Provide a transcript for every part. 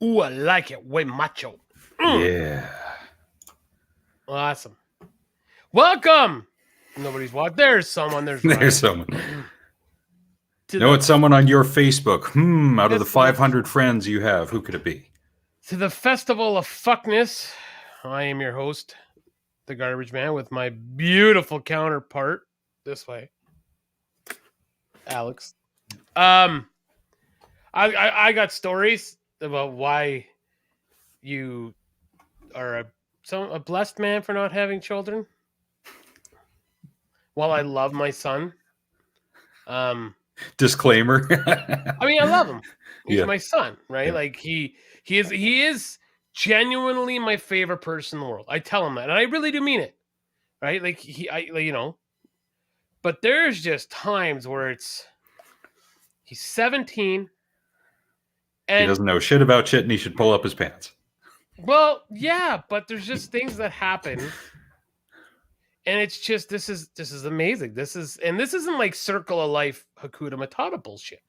Ooh, I like it. Way macho. Yeah. Awesome. Welcome. Nobody's watching. There's someone. There's someone. It's someone on your Facebook. Out of the 500 friends you have, who could it be? To the Festival of Fuckness. I am your host, the Garbage Man, with my beautiful counterpart this way, Alex. I got stories about why you are a blessed man for not having children. While I love my son. Disclaimer. I mean, I love him. He's my son, right? Yeah. Like he is genuinely my favorite person in the world. I tell him that, and I really do mean it, right? Like but there's just times where he's 17. And he doesn't know shit about shit, and he should pull up his pants. Well, yeah, but there's just things that happen, and it's just this is amazing. This isn't like circle of life Hakuna Matata bullshit.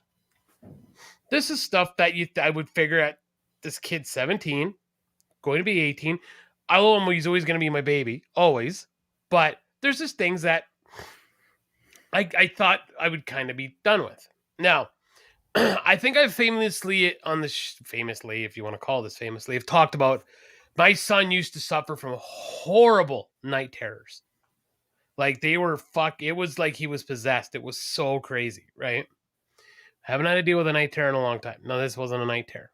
This is stuff that I would figure at this kid's 17, going to be 18. I love him. He's always going to be my baby, always. But there's just things that I thought I would kind of be done with. Now, I think I've famously, if you want to call this famously, I've talked about my son used to suffer from horrible night terrors. Like they were it was like he was possessed. It was so crazy, right? Haven't had to deal with a night terror in a long time. No, this wasn't a night terror.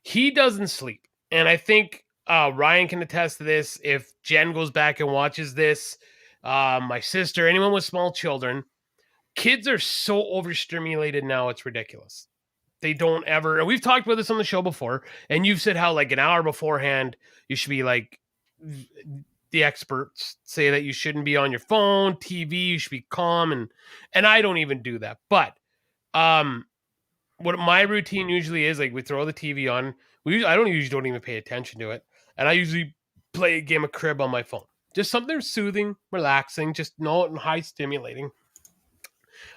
He doesn't sleep. And I think Ryan can attest to this. If Jen goes back and watches this, my sister, anyone with small children, kids are so overstimulated now, it's ridiculous. They don't ever, and we've talked about this on the show before, and you've said how like an hour beforehand, you should be like, the experts say that you shouldn't be on your phone, TV, you should be calm, and I don't even do that. But what my routine usually is, like we throw the TV on, I don't even pay attention to it, and I usually play a game of crib on my phone. Just something soothing, relaxing, just not high stimulating.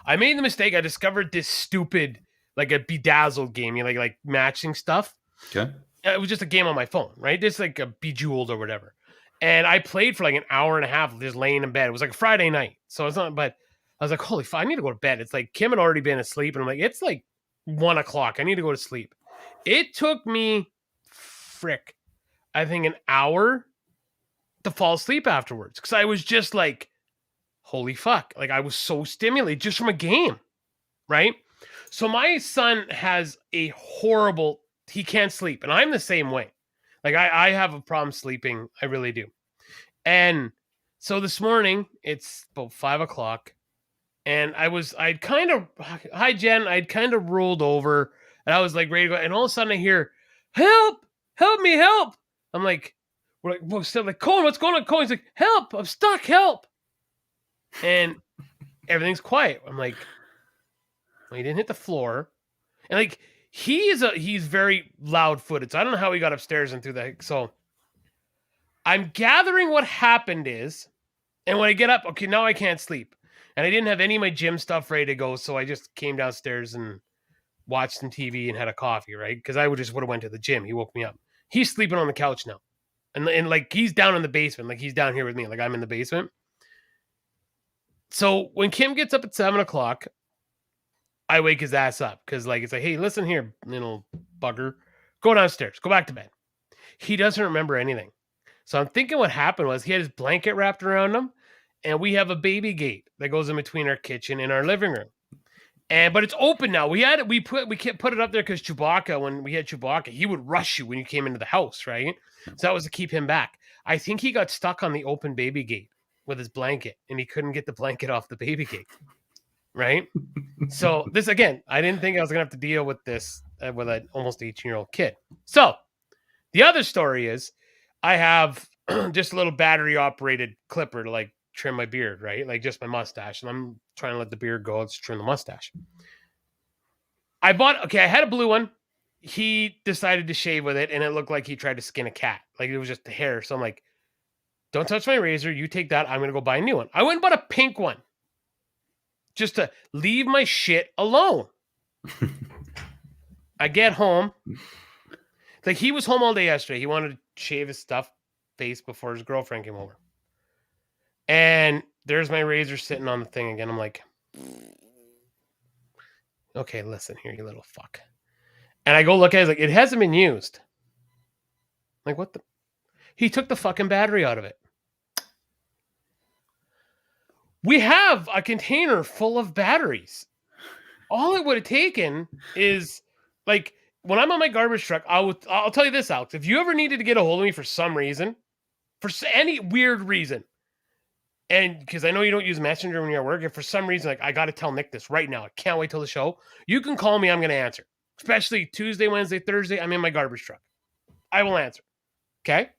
I made the mistake. I discovered this stupid, like a Bedazzled game, like matching stuff. Okay. It was just a game on my phone, right? Just like a Bejeweled or whatever. And I played for like an hour and a half just laying in bed. It was like a Friday night. So it's not, but I was like, holy fuck, I need to go to bed. It's like Kim had already been asleep. And I'm like, it's like 1 o'clock. I need to go to sleep. It took me, I think an hour to fall asleep afterwards. Because I was just like, holy fuck. Like I was so stimulated just from a game, right? So my son has a horrible, he can't sleep. And I'm the same way. Like I have a problem sleeping. I really do. And so this morning it's about 5 o'clock and I'd kind of rolled over and I was like ready to go. And all of a sudden I hear, help me. I'm like, we're like, Colin, what's going on? Colin's like, help, I'm stuck, help. And everything's quiet. I'm like, well, he didn't hit the floor. And like, he's very loud-footed. So I don't know how he got upstairs and through that. So I'm gathering what happened is And when I get up, okay, now I can't sleep. And I didn't have any of my gym stuff ready to go, so I just came downstairs and watched some TV and had a coffee, right? Because I would have went to the gym. He woke me up. He's sleeping on the couch now. And like he's down in the basement. Like he's down here with me. Like I'm in the basement. So when Kim gets up at 7 o'clock, I wake his ass up because like it's like, hey, listen here, little bugger. Go downstairs. Go back to bed. He doesn't remember anything. So I'm thinking what happened was he had his blanket wrapped around him, and we have a baby gate that goes in between our kitchen and our living room. But it's open now. We can't put it up there because Chewbacca, when we had Chewbacca, he would rush you when you came into the house, right? So that was to keep him back. I think he got stuck on the open baby gate with his blanket, and he couldn't get the blanket off the baby gate, right? So this again, I didn't think I was gonna have to deal with this with an almost 18-year-old kid. So the other story is I have just a little battery operated clipper to like trim my beard, right? Like just my mustache. And I'm trying to let the beard go. Let's trim the mustache. I had a blue one. He decided to shave with it, and it looked like he tried to skin a cat. Like it was just the hair. So I'm like, don't touch my razor. You take that. I'm going to go buy a new one. I went and bought a pink one just to leave my shit alone. I get home. Like he was home all day yesterday. He wanted to shave his face before his girlfriend came over. And there's my razor sitting on the thing again. I'm like, okay, listen here, you little fuck. And I go look at it, it's like, it hasn't been used. Like, what the? He took the fucking battery out of it. We have a container full of batteries. All it would have taken is, like, when I'm on my garbage truck, I'll tell you this, Alex. If you ever needed to get a hold of me for some reason, for any weird reason, and because I know you don't use Messenger when you're at work, if for some reason, like, I got to tell Nick this right now, I can't wait till the show, you can call me, I'm going to answer. Especially Tuesday, Wednesday, Thursday, I'm in my garbage truck. I will answer. Okay?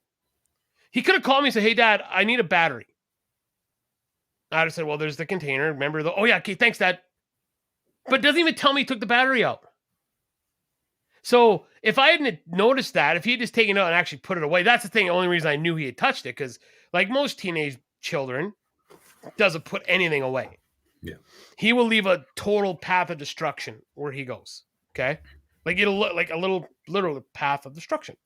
He could have called me and said, hey, Dad, I need a battery. I'd have said, well, there's the container. Remember oh, yeah, okay, thanks, Dad. But doesn't even tell me he took the battery out. So if I hadn't noticed that, if he had just taken it out and actually put it away, that's the thing. The only reason I knew he had touched it, because like most teenage children, doesn't put anything away. Yeah. He will leave a total path of destruction where he goes. Okay? Like it'll look like a literal path of destruction.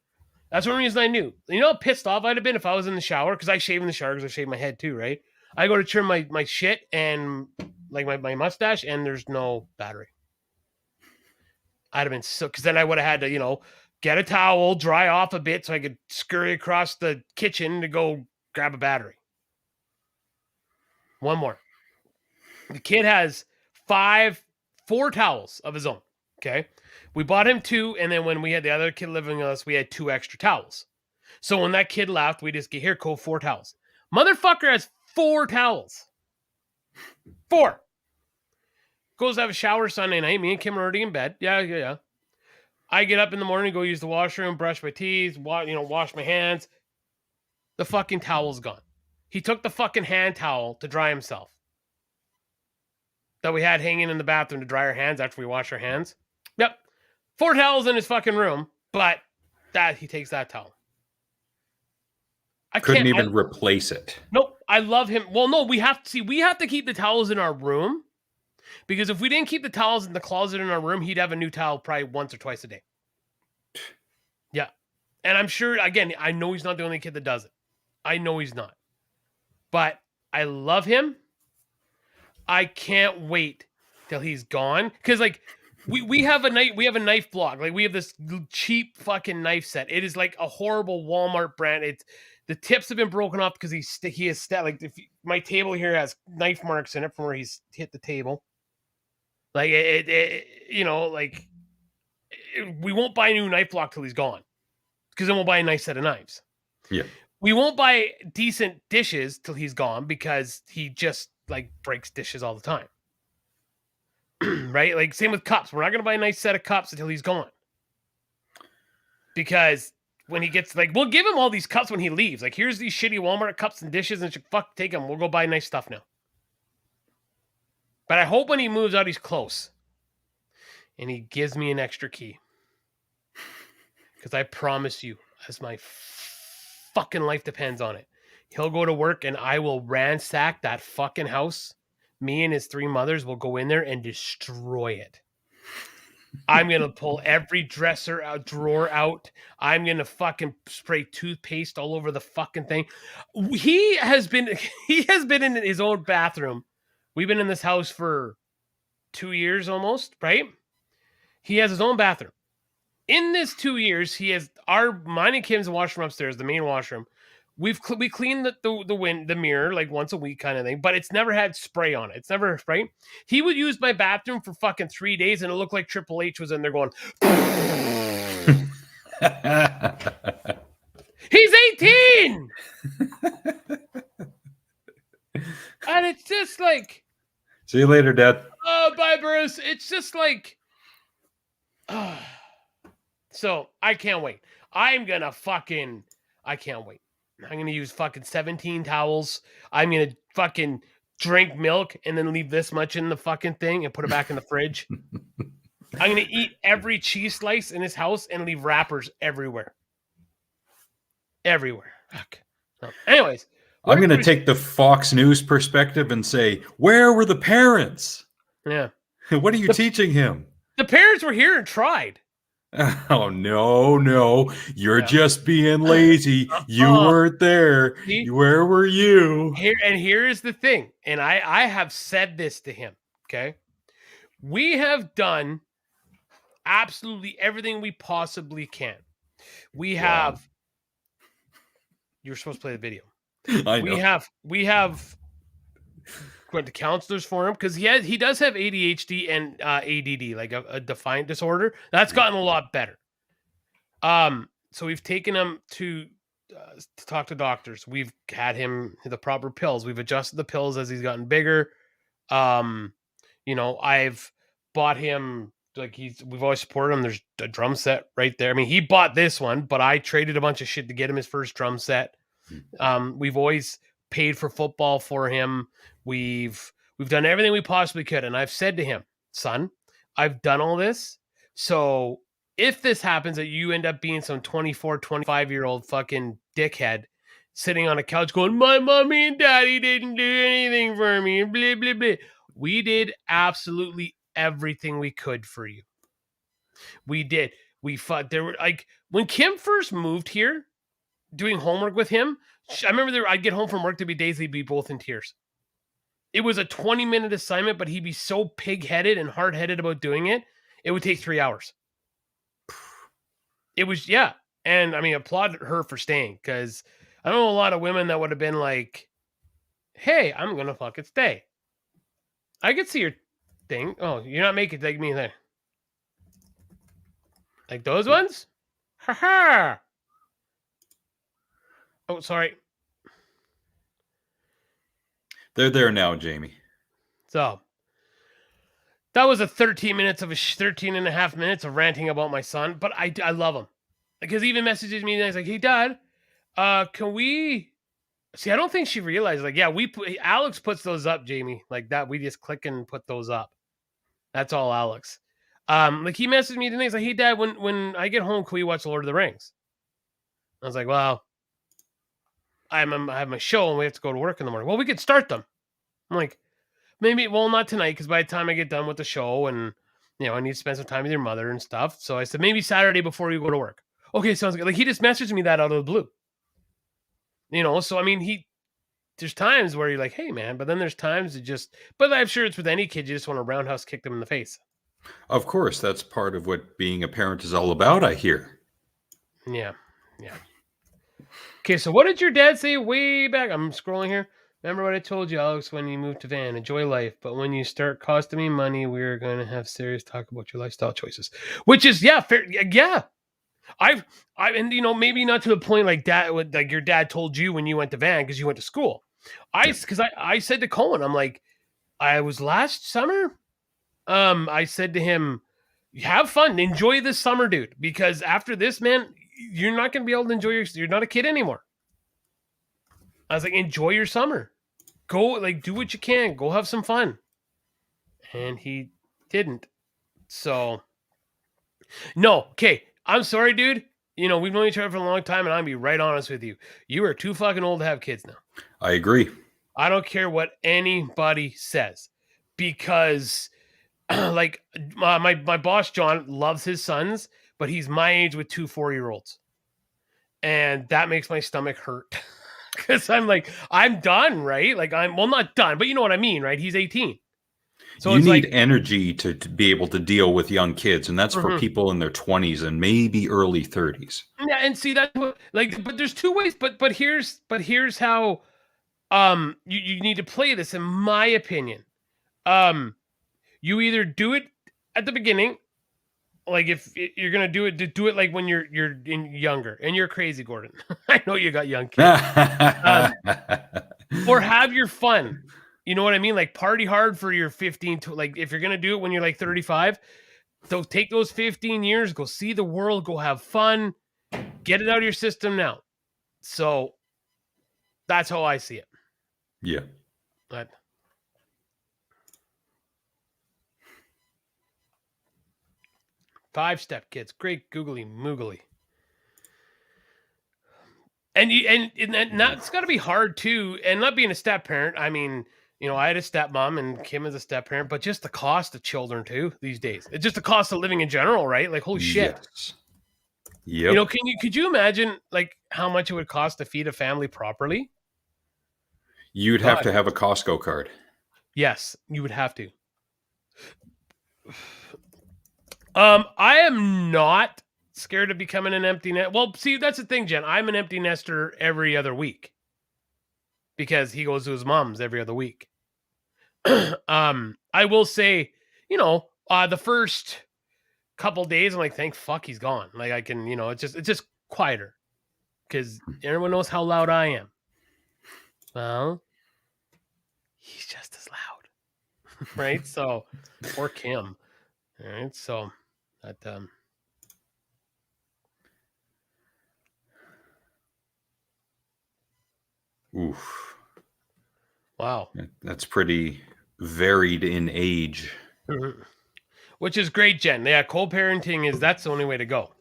That's one reason I knew. You know how pissed off I'd have been if I was in the shower, because I shave in the shower because I shave my head too, right? I go to trim my shit and like my mustache, and there's no battery. I'd have been so, because then I would have had to, get a towel, dry off a bit so I could scurry across the kitchen to go grab a battery. One more. The kid has 4 towels of his own. Okay. We bought him 2. And then when we had the other kid living with us, we had 2 extra towels. So when that kid left, we just get, here, Cole, 4 towels. Motherfucker has 4 towels. 4. Goes to have a shower Sunday night. Me and Kim are already in bed. Yeah. I get up in the morning, go use the washroom, brush my teeth, wash my hands. The fucking towel's gone. He took the fucking hand towel to dry himself that we had hanging in the bathroom to dry our hands after we wash our hands. Yep. 4 towels in his fucking room, but he takes that towel. I couldn't even replace it. Nope. I love him. Well, no, we have to keep the towels in our room, because if we didn't keep the towels in the closet in our room, he'd have a new towel probably once or twice a day. Yeah. And I'm sure, again, I know he's not the only kid that does it. I know he's not. But I love him. I can't wait till he's gone. Because like we have a knife block. Like we have this cheap fucking knife set. It is like a horrible Walmart brand. The tips have been broken off because he has like my table here has knife marks in it from where he's hit the table. Like we won't buy a new knife block till he's gone, because then we'll buy a nice set of knives. Yeah. We won't buy decent dishes till he's gone, because he just like breaks dishes all the time. Right? Like same with cups. We're not going to buy a nice set of cups until he's gone. Because when he gets we'll give him all these cups when he leaves. Like, here's these shitty Walmart cups and dishes, and fuck, take them. We'll go buy nice stuff now. But I hope when he moves out, he's close. And he gives me an extra key. Because I promise you, as my fucking life depends on it, He'll go to work and I will ransack that fucking house. Me and his 3 mothers will go in there and destroy it. I'm going to pull every dresser out, drawer out. I'm going to fucking spray toothpaste all over the fucking thing. He has been in his own bathroom. We've been in this house for 2 years almost, right? He has his own bathroom. In this 2 years, he has mine and Kim's washroom upstairs, the main washroom. We cleaned the mirror like once a week kind of thing, but it's never had spray on it. It's never, right? He would use my bathroom for fucking 3 days and it looked like Triple H was in there going. He's 18! And it's just like. See you later, Dad. Oh, bye, Bruce. It's just like. So I can't wait. I can't wait. I'm going to use fucking 17 towels. I'm going to fucking drink milk and then leave this much in the fucking thing and put it back in the fridge. I'm going to eat every cheese slice in his house and leave wrappers everywhere. Everywhere. Fuck. So, anyways. I'm going to take the Fox News perspective and say, where were the parents? Yeah. What are you teaching him? The parents were here and tried. Oh, no. You're just being lazy. You weren't there. See? Where were you? Here is the thing. And I have said this to him. Okay. We have done absolutely everything we possibly can. We have. You were supposed to play the video. I know. We have went to counselors for him because he does have ADHD and ADD, like a defiant disorder. That's gotten a lot better. So we've taken him to talk to doctors. We've had him the proper pills. We've adjusted the pills as he's gotten bigger. I've bought him we've always supported him. There's a drum set right there. I mean, he bought this one, but I traded a bunch of shit to get him his first drum set. We've always paid for football for him. We've done everything we possibly could. And I've said to him, son, I've done all this. So if this happens that you end up being some 24, 25-year-old fucking dickhead sitting on a couch going, my mommy and daddy didn't do anything for me, blah, blah, blah. We did absolutely everything we could for you. We did. We fought. There were when Kim first moved here, doing homework with him, I remember I'd get home from work, to be days they'd be both in tears. It was a 20-minute assignment, but he'd be so pig-headed and hard-headed about doing it, it would take 3 hours. It was, yeah. And I mean, applaud her for staying, because I know a lot of women that would have been like, hey, I'm going to fucking stay. I could see your thing. Oh, you're not making it like me there. Like those ones? Ha-ha! Oh, sorry. They're there now, Jamie. So that was a 13 and a half minutes of ranting about my son, but I love him because he even messages me and he's like, hey, Dad, can we see? I don't think she realized, Alex puts those up, Jamie, like that. We just click and put those up. That's all Alex. He messaged me today. He's like, hey, Dad, when I get home, can we watch Lord of the Rings? I was like, well, I have my show and we have to go to work in the morning. Well, we could start them. I'm like, maybe, well, not tonight, because by the time I get done with the show and, I need to spend some time with your mother and stuff. So I said, maybe Saturday before you go to work. Okay, sounds good. He just messaged me that out of the blue. So I mean, there's times where you're like, hey, man, but then there's times but I'm sure it's with any kid, you just want to roundhouse kick them in the face. Of course, that's part of what being a parent is all about, I hear. Yeah. Okay, so what did your dad say way back? I'm scrolling here. Remember what I told you, Alex, when you moved to Van? Enjoy life, but when you start costing me money, we're going to have serious talk about your lifestyle choices. Which is, yeah, fair. Yeah. Maybe not to the point like your dad told you when you went to Van because you went to school. Because I said to Cohen, I'm like, I was last summer. I said to him, have fun, enjoy this summer, dude, because after this, man, you're not going to be able to enjoy you're not a kid anymore. I was like, enjoy your summer. Go, do what you can. Go have some fun. And he didn't. So, no. Okay. I'm sorry, dude. you know, we've known each other for a long time, and I'm gonna be right honest with you. You are too fucking old to have kids now. I agree. I don't care what anybody says, because like my boss John loves his sons, but he's my age with 2 4-year-olds, and that makes my stomach hurt because I'm like, I'm done, right? Like I'm not done, but you know what I mean, right? He's 18. So you it's need like energy to be able to deal with young kids, and that's for people in their 20s and maybe early 30s. Yeah, and see that's what, like, but there's 2 ways, but here's how you need to play this, in my opinion. You either do it at the beginning, like if you're gonna do it like when you're younger, and you're crazy, Gordon. I know you got young kids. Or have your fun. You know what I mean? Like party hard for your 15 to, like, if you're gonna do it when you're like 35, so take those 15 years, go see the world, go have fun, get it out of your system now. So that's how I see it. Yeah. But 5-step kids, great googly moogly. And that's got to be hard too. And not being a step parent, I mean, you know, I had a stepmom and Kim is a step parent, but just the cost of children too these days. It's just the cost of living in general, right? Like, holy shit. Yes. Yep. You know, could you imagine like how much it would cost to feed a family properly? You'd have to have a Costco card. Yes, you would have to. I am not scared of becoming an empty nest. Well, see, that's the thing, Jen. I'm an empty nester every other week because he goes to his mom's every other week. I will say, you know, the first couple days, I'm like, thank fuck he's gone. Like I can, you know, it's just quieter because everyone knows how loud I am. Well, he's just as loud, right? So, or Kim, all right? So that Oof. Wow. That's pretty varied in age. Mm-hmm. Which is great, Jen. Yeah, co-parenting that's the only way to go.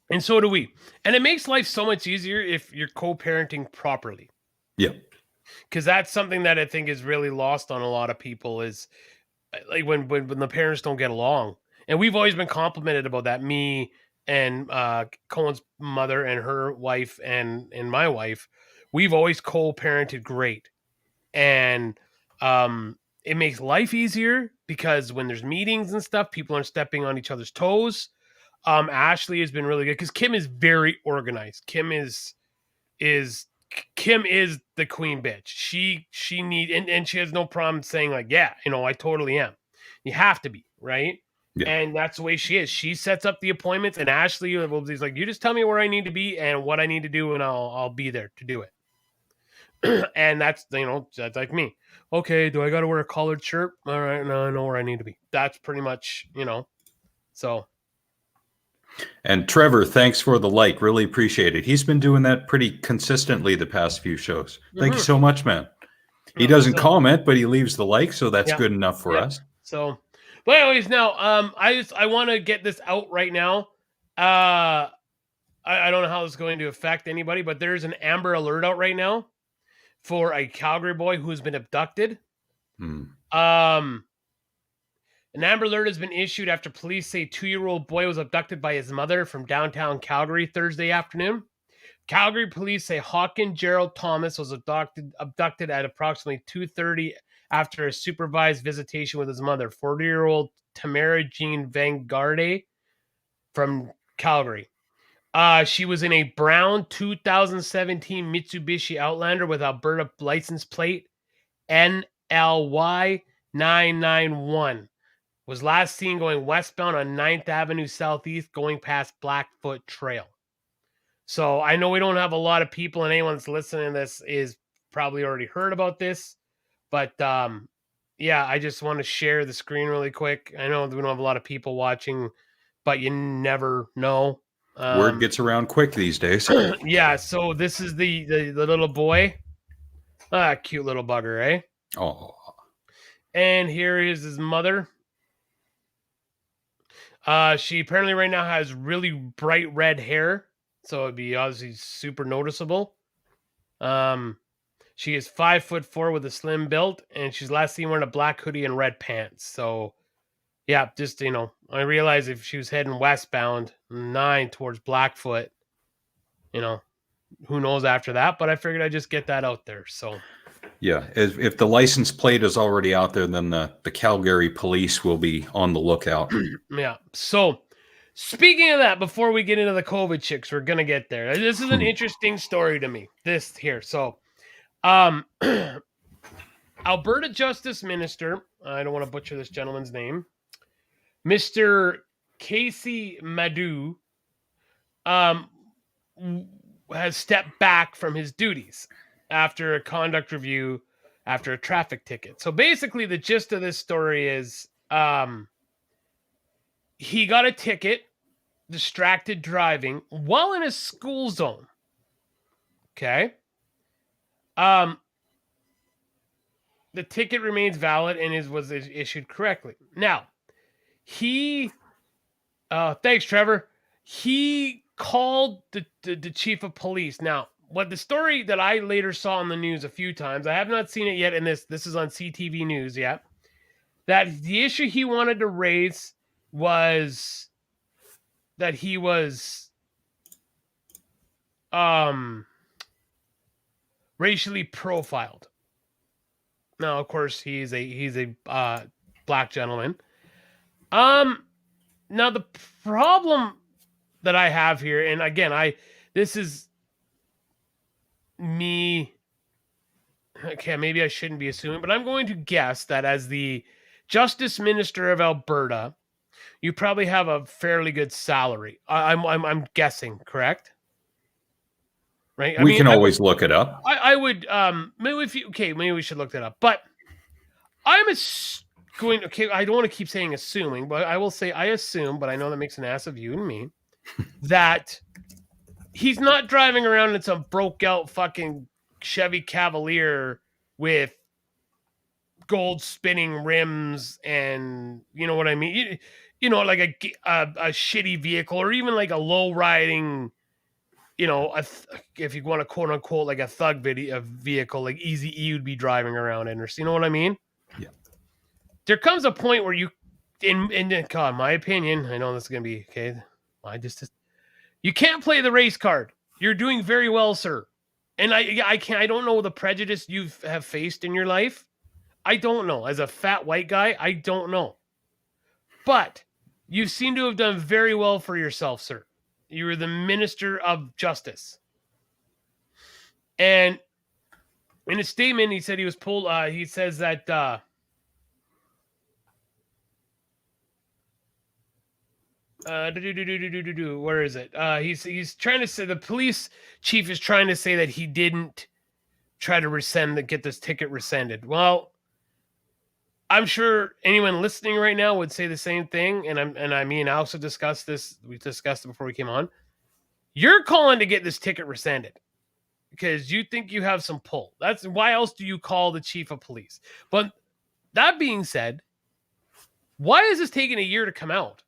And so do we. And it makes life so much easier if you're co-parenting properly. Yeah. Because that's something that I think is really lost on a lot of people, is like when the parents don't get along. And we've always been complimented about that. Me and Cohen's mother and her wife and my wife, we've always co-parented great. And it makes life easier because when there's meetings and stuff, people aren't stepping on each other's toes. Ashley has been really good because Kim is very organized. Kim is the queen bitch. She need and she has no problem saying like, yeah, you know, I totally am. You have to be, right? Yeah. And that's the way she is. She sets up the appointments, and Ashley is like, you just tell me where I need to be and what I need to do, and I'll be there to do it. And that's, you know, that's like me. Okay, do I got to wear a collared shirt? All right, no, I know where I need to be. That's pretty much, you know, so. And Trevor, thanks for the like. Really appreciate it. He's been doing that pretty consistently the past few shows. Thank you so much, man. He doesn't comment, but he leaves the like, so that's good enough for us. So, but anyways, now I want to get this out right now. I don't know how it's going to affect anybody, but there's an Amber Alert out right now for a Calgary boy who's been abducted. An Amber Alert has been issued after police say 2-year-old boy was abducted by his mother from downtown Calgary Thursday afternoon. Calgary police say Hawken Gerald Thomas was abducted at approximately 2:30 after a supervised visitation with his mother, 40-year-old Tamara Jean Vanguarde from Calgary. She was in a brown 2017 Mitsubishi Outlander with Alberta license plate NLY 991. Was last seen going westbound on 9th Avenue Southeast, going past Blackfoot Trail. So I know we don't have a lot of people, and anyone that's listening to this is probably already heard about this. But yeah, I just want to share the screen really quick. I know we don't have a lot of people watching, but you never know. Word gets around quick these days. Yeah, so this is the little boy. Cute little bugger, eh? Oh. And here is his mother. She apparently right now has really bright red hair, so it'd be obviously super noticeable. She is 5'4" with a slim build, and she's last seen wearing a black hoodie and red pants. So, yeah, just I realized if she was heading westbound 9 towards Blackfoot, who knows after that? But I figured I'd just get that out there. So. Yeah, if the license plate is already out there, then the Calgary police will be on the lookout. Yeah. So, speaking of that, before we get into the COVID chicks, we're gonna get there. This is an interesting story to me. This here. So, Alberta Justice Minister, I don't want to butcher this gentleman's name, Mr. Casey Madu, has stepped back from his duties after a conduct review after a traffic ticket. So basically the gist of this story is he got a ticket, distracted driving, while in a school zone. Okay. The ticket remains valid and was issued correctly. Now, thanks, Trevor. He called the chief of police. Now, what the story that I later saw on the news a few times, I have not seen it yet, and this is on CTV News, yeah, that the issue he wanted to raise was that he was racially profiled. Now, of course, he's a black gentleman. Now the problem that I have here, and again, this is me. Okay, maybe I shouldn't be assuming, but I'm going to guess that as the Justice Minister of Alberta, you probably have a fairly good salary. I'm guessing, correct? Right. We can always look it up. I would maybe we should look that up. But I don't want to keep saying assuming, but I will say I assume, but I know that makes an ass of you and me, that he's not driving around in some broke out fucking Chevy Cavalier with gold spinning rims and you know what I mean? Like a shitty vehicle or even like a low riding, if you want to quote unquote like a thug vehicle, like Easy E would be driving around in, or you know what I mean? Yeah. There comes a point where you, in God, my opinion, I know this is gonna be okay. You can't play the race card. You're doing very well, sir. And I don't know the prejudice you have faced in your life. I don't know. As a fat white guy, I don't know. But you seem to have done very well for yourself, sir. You were the Minister of Justice. And in a statement, he said he was pulled. He says that where is it? He's trying to say the police chief is trying to say that he didn't try to get this ticket rescinded. Well, I'm sure anyone listening right now would say the same thing, and I also discussed this. We discussed it before we came on. You're calling to get this ticket rescinded because you think you have some pull. That's why else do you call the chief of police? But that being said, why is this taking a year to come out?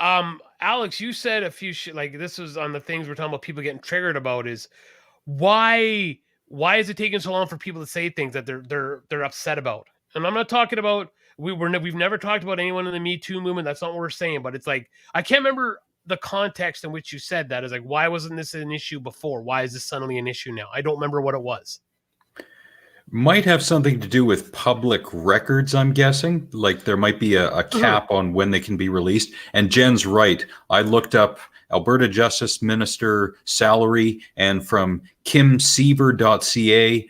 Alex, you said a few like this was on the things we're talking about. People getting triggered about is why is it taking so long for people to say things that they're upset about? And I'm not talking about we've never talked about anyone in the Me Too movement. That's not what we're saying. But it's like I can't remember the context in which you said that. Is like why wasn't this an issue before? Why is this suddenly an issue now? I don't remember what it was. Might have something to do with public records, I'm guessing. Like there might be a cap on when they can be released. And Jen's right. I looked up Alberta Justice Minister salary, and from kimseaver.ca,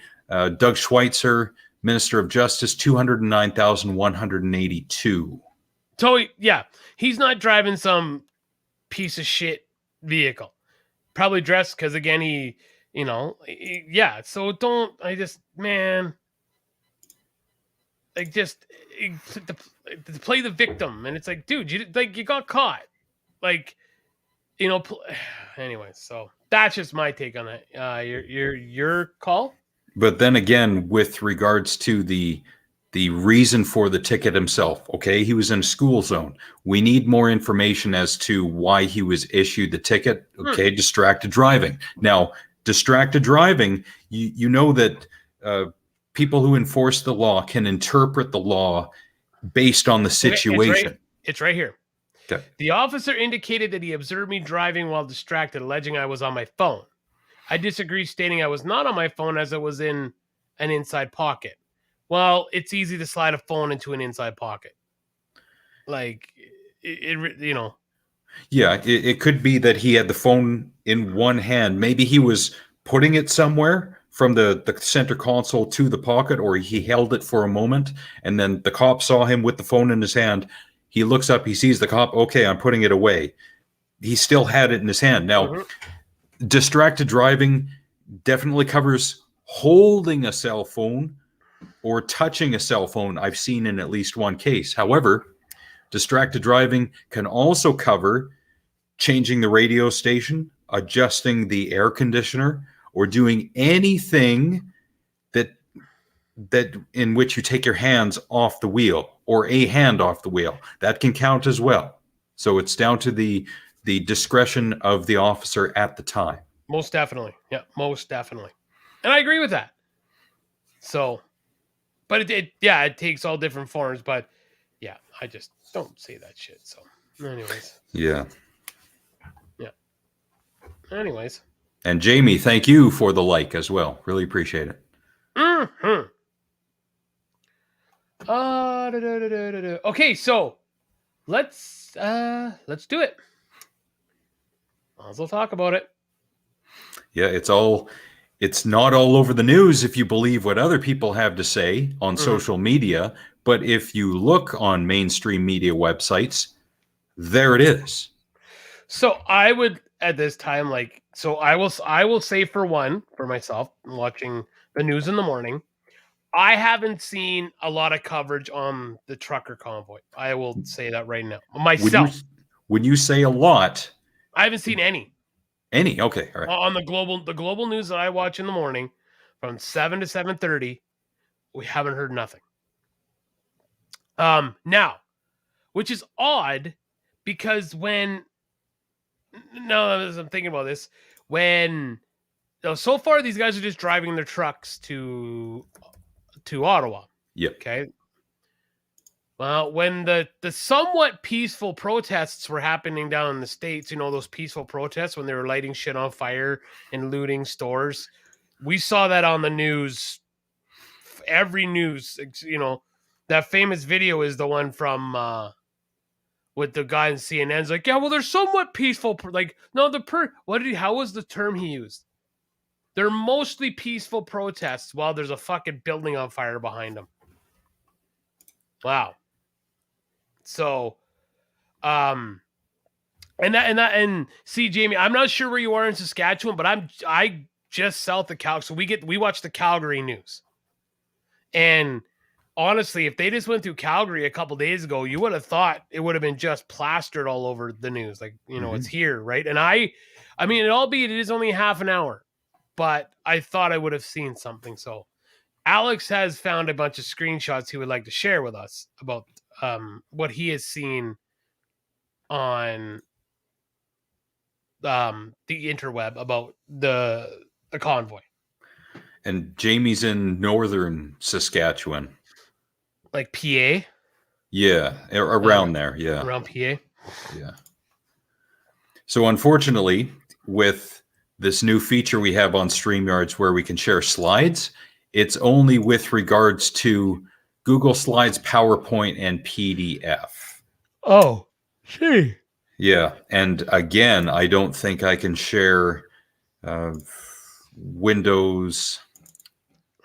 Doug Schweitzer, Minister of Justice, $209,182. So yeah, he's not driving some piece of shit vehicle. Probably dressed because again yeah. So to play the victim, and it's like, dude, you got caught, anyway. So that's just my take on that. Your call. But then again, with regards to the the reason for the ticket himself. Okay, he was in a school zone. We need more information as to why he was issued the ticket. Okay, distracted driving. Now, distracted driving, you know that people who enforce the law can interpret the law based on the situation. Okay, it's right here. Okay. The officer indicated that he observed me driving while distracted, alleging I was on my phone. I disagree, stating I was not on my phone as it was in an inside pocket. Well, it's easy to slide a phone into an inside pocket. Like, you know. Yeah, it could be that he had the phone in one hand. Maybe he was putting it somewhere from the center console to the pocket, or he held it for a moment, and then the cop saw him with the phone in his hand. He looks up, he sees the cop. Okay, I'm putting it away. He still had it in his hand. Now, distracted driving definitely covers holding a cell phone or touching a cell phone. I've seen in at least one case. However, distracted driving can also cover changing the radio station, adjusting the air conditioner, or doing anything that in which you take your hands off the wheel or a hand off the wheel. That can count as well. So it's down to the discretion of the officer at the time. Most definitely. Yeah, most definitely. And I agree with that. So, but it takes all different forms. But yeah, I just don't say that shit. So, anyways. Yeah. Yeah. Anyways. And Jamie, thank you for the like as well. Really appreciate it. Okay, so let's do it. I'll talk about it. Yeah, it's not all over the news if you believe what other people have to say on social media, but if you look on mainstream media websites, there it is. So I would at this time I will say for myself, watching the news in the morning, I haven't seen a lot of coverage on the trucker convoy. I will say that right now. Myself. When you say a lot, I haven't seen any. Any? Okay, all right. On the global news that I watch in the morning from 7 to 7:30, we haven't heard nothing. Now, which is odd because as I'm thinking about this, so far these guys are just driving their trucks to Ottawa. Yep. Okay. Well, when the somewhat peaceful protests were happening down in the States, those peaceful protests when they were lighting shit on fire and looting stores, we saw that on the news. Every news, that famous video is the one from with the guy in CNN's like, yeah, well, they're somewhat peaceful. Like, no, how was the term he used? They're mostly peaceful protests while there's a fucking building on fire behind them. Wow. So, and see, Jamie, I'm not sure where you are in Saskatchewan, but I just south of Calgary. So we watch the Calgary news. And honestly, if they just went through Calgary a couple days ago, you would have thought it would have been just plastered all over the news. Like, it's here, right? And I mean, albeit it is only half an hour, but I thought I would have seen something. So Alex has found a bunch of screenshots he would like to share with us about what he has seen on the interweb about the convoy. And Jamie's in northern Saskatchewan. Like PA? Yeah, around there, yeah. Around PA? Yeah. So unfortunately, with this new feature we have on StreamYards where we can share slides, it's only with regards to Google Slides, PowerPoint, and PDF. Oh, gee. Yeah, and again, I don't think I can share Windows.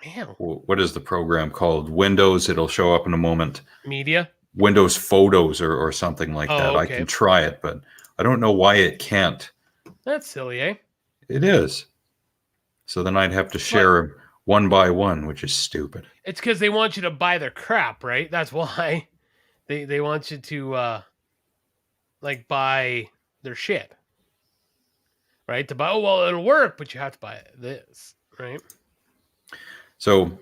Man. What is the program called? Windows, it'll show up in a moment. Media? Windows Photos or something like that. Okay. I can try it, but I don't know why it can't. That's silly, eh? It is. So then I'd have to share one by one, which is stupid. It's because they want you to buy their crap, right? That's why they want you to buy their shit, right? To buy, it'll work, but you have to buy this, right? So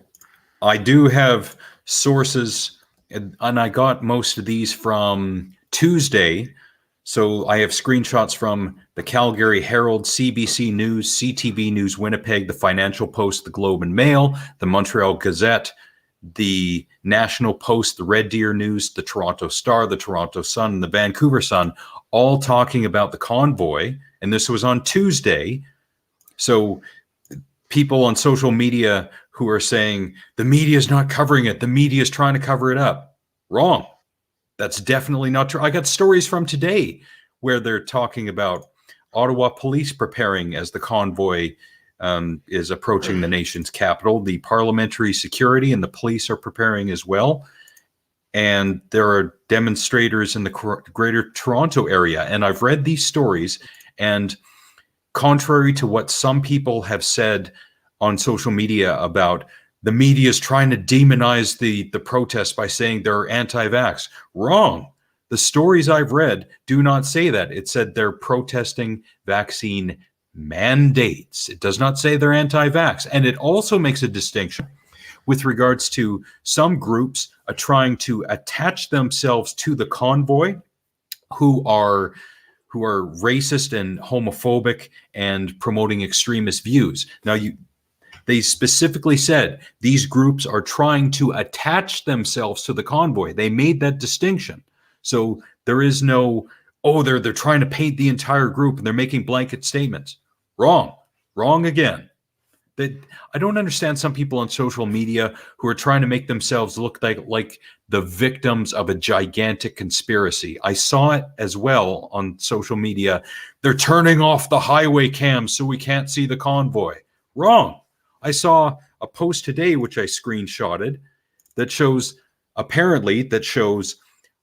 I do have sources, and I got most of these from Tuesday. So I have screenshots from the Calgary Herald, CBC News, CTV News Winnipeg, the Financial Post, the Globe and Mail, the Montreal Gazette, the National Post, the Red Deer News, the Toronto Star, the Toronto Sun, and the Vancouver Sun, all talking about the convoy. And this was on Tuesday. So people on social media who are saying the media is not covering it, the media is trying to cover it up. Wrong. That's definitely not true. I got stories from today where they're talking about Ottawa police preparing as the convoy is approaching the nation's capital. The parliamentary security and the police are preparing as well. And there are demonstrators in the greater Toronto area. And I've read these stories, and contrary to what some people have said on social media about the media is trying to demonize the protests by saying they're anti-vax. Wrong. The stories I've read do not say that. It said they're protesting vaccine mandates. It does not say they're anti-vax. And it also makes a distinction with regards to some groups are trying to attach themselves to the convoy who are racist and homophobic and promoting extremist views. Now, they specifically said these groups are trying to attach themselves to the convoy. They made that distinction. So there is no, they're trying to paint the entire group and they're making blanket statements. Wrong. Wrong again. I don't understand some people on social media who are trying to make themselves look like the victims of a gigantic conspiracy. I saw it as well on social media. They're turning off the highway cams so we can't see the convoy. Wrong. I saw a post today, which I screenshotted, that shows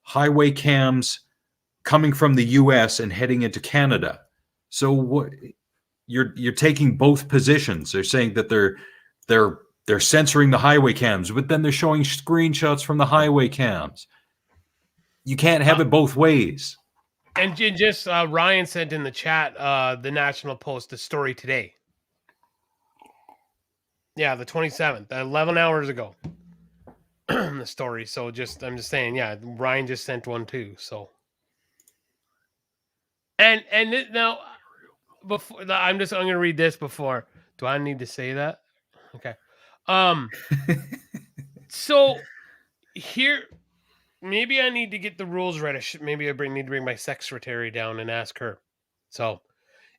highway cams coming from the US and heading into Canada. So what? You're taking both positions. They're saying that they're censoring the highway cams, but then they're showing screenshots from the highway cams. You can't have it both ways. And just Ryan sent in the chat the National Post, the story today. Yeah, the 27th, 11 hours ago. The story. So I'm just saying, yeah, Ryan just sent one too. So and now. Before I'm going to read this before. Do I need to say that? Okay. So here, maybe I need to get the rules right. Maybe I need to bring my secretary down and ask her. So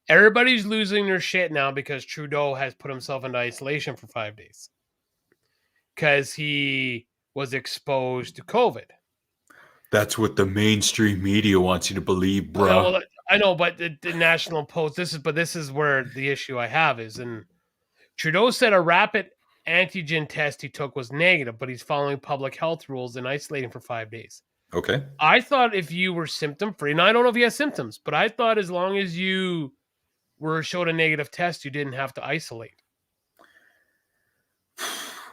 everybody's losing their shit now because Trudeau has put himself into isolation for 5 days because he was exposed to COVID. That's what the mainstream media wants you to believe, bro. Well, I know, but the National Post. This is where the issue I have is, and Trudeau said a rapid antigen test he took was negative, but he's following public health rules and isolating for 5 days. Okay. I thought if you were symptom free, and I don't know if he has symptoms, but I thought as long as you showed a negative test, you didn't have to isolate.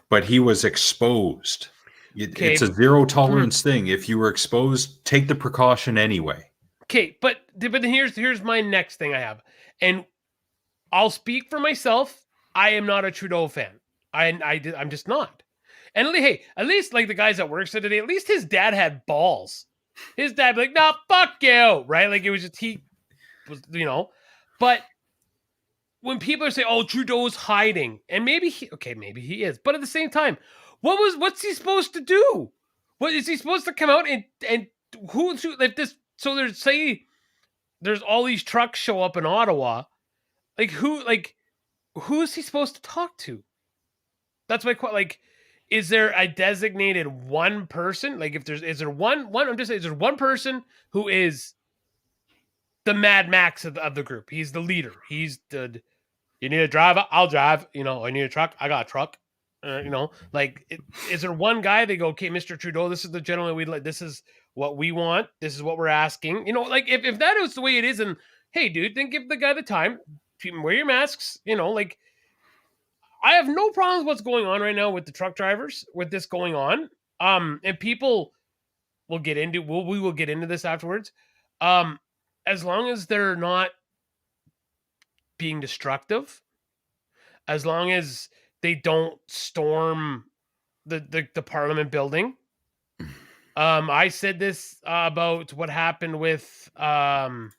But he was exposed. It's a zero tolerance thing. If you were exposed, take the precaution anyway. Okay, but here's my next thing I have, and I'll speak for myself. I am not a Trudeau fan. I'm just not. And hey, at least like the guys at work said today, at least his dad had balls. His dad be like, "Nah, fuck you," right? Like it was just he was, But when people are saying, "Oh, Trudeau's hiding," and maybe he is, but at the same time, what's he supposed to do? What is he supposed to come out and who like this? So there's all these trucks show up in Ottawa, who is he supposed to talk to? That's my question. Like, is there a designated one person? Like, is there one? I'm just saying, is there one person who is the Mad Max of the group? He's the leader. He's the. You need a driver? I'll drive. I need a truck. I got a truck. Is there one guy? They go, okay, Mr. Trudeau, this is the gentleman we like. This is what we want. This is what we're asking. If that is the way it is, and hey, dude, then give the guy the time. Wear your masks. I have no problems with what's going on right now with the truck drivers, with this going on. And people will get into, we will get into this afterwards. As long as they're not being destructive, as long as they don't storm the Parliament building. I said this about what happened with I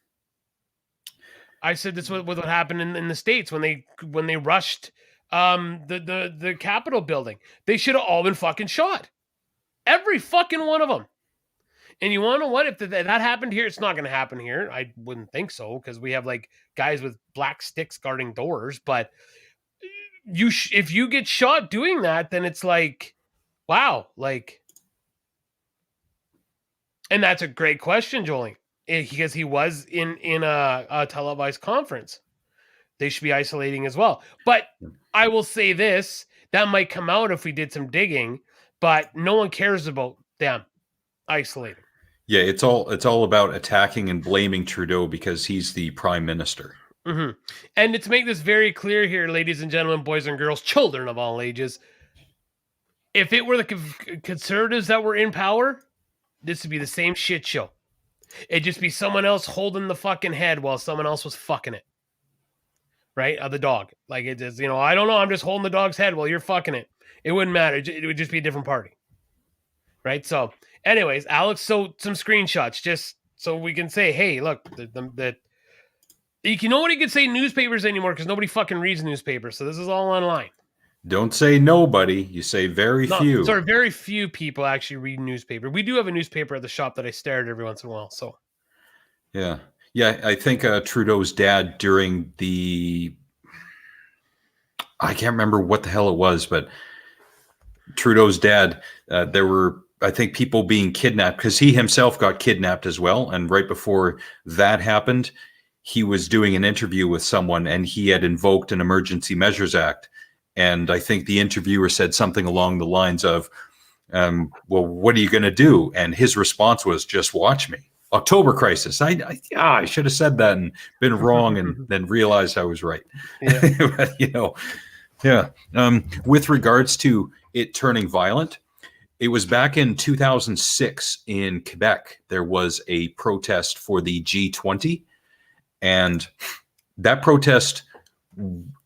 said this with what happened in the States when they rushed the Capitol building. They should have all been fucking shot. Every fucking one of them. And you want to know what? If that happened here, it's not going to happen here. I wouldn't think so, because we have like guys with black sticks guarding doors. But if you get shot doing that, then it's like, wow, like. And that's a great question, Jolie, because he was in a televised conference. They should be isolating as well. But I will say this: that might come out if we did some digging. But no one cares about them isolating. Yeah, it's all about attacking and blaming Trudeau because he's the prime minister. Mm-hmm. And to make this very clear here, ladies and gentlemen, boys and girls, children of all ages, if it were the Conservatives that were in power, this would be the same shit show. It'd just be someone else holding the fucking head while someone else was fucking it. Right? Of the dog. Like, it just, I don't know, I'm just holding the dog's head while you're fucking it. It wouldn't matter. It would just be a different party. Right? So, anyways, Alex, so some screenshots just so we can say, hey, look, that nobody can say newspapers anymore because nobody fucking reads newspapers. So this is all online. Don't say nobody. You say very few. Sorry, very few people actually read newspaper. We do have a newspaper at the shop that I stare at every once in a while. So, yeah. I think Trudeau's dad during I can't remember what the hell it was, but Trudeau's dad, there were, I think, people being kidnapped because he himself got kidnapped as well. And right before that happened, he was doing an interview with someone and he had invoked an Emergency Measures Act. And I think the interviewer said something along the lines of, well, what are you going to do? And his response was, just watch me. October crisis. I should have said that and been wrong and then realized I was right. Yeah. But, with regards to it turning violent, it was back in 2006 in Quebec. There was a protest for the G20, and that protest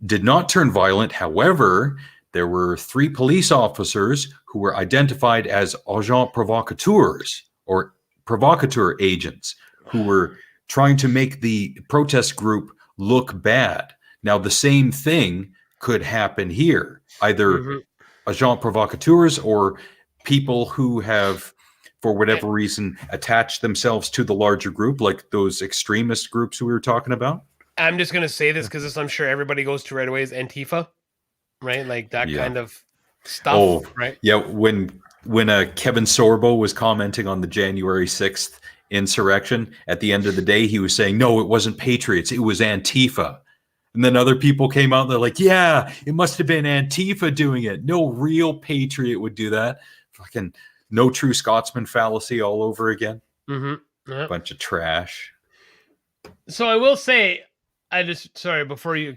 did not turn violent. However, there were 3 police officers who were identified as agents provocateurs, or provocateur agents, who were trying to make the protest group look bad. Now, the same thing could happen here. Either agents provocateurs or people who have, for whatever reason, attached themselves to the larger group, like those extremist groups we were talking about. I'm just going to say this because I'm sure everybody goes to right away is Antifa, right? Like that kind of stuff, right? Yeah, when Kevin Sorbo was commenting on the January 6th insurrection, at the end of the day, he was saying, no, it wasn't patriots, it was Antifa. And then other people came out and they're like, yeah, it must have been Antifa doing it. No real patriot would do that. Fucking no true Scotsman fallacy all over again. Yep. Bunch of trash. So I will say, before you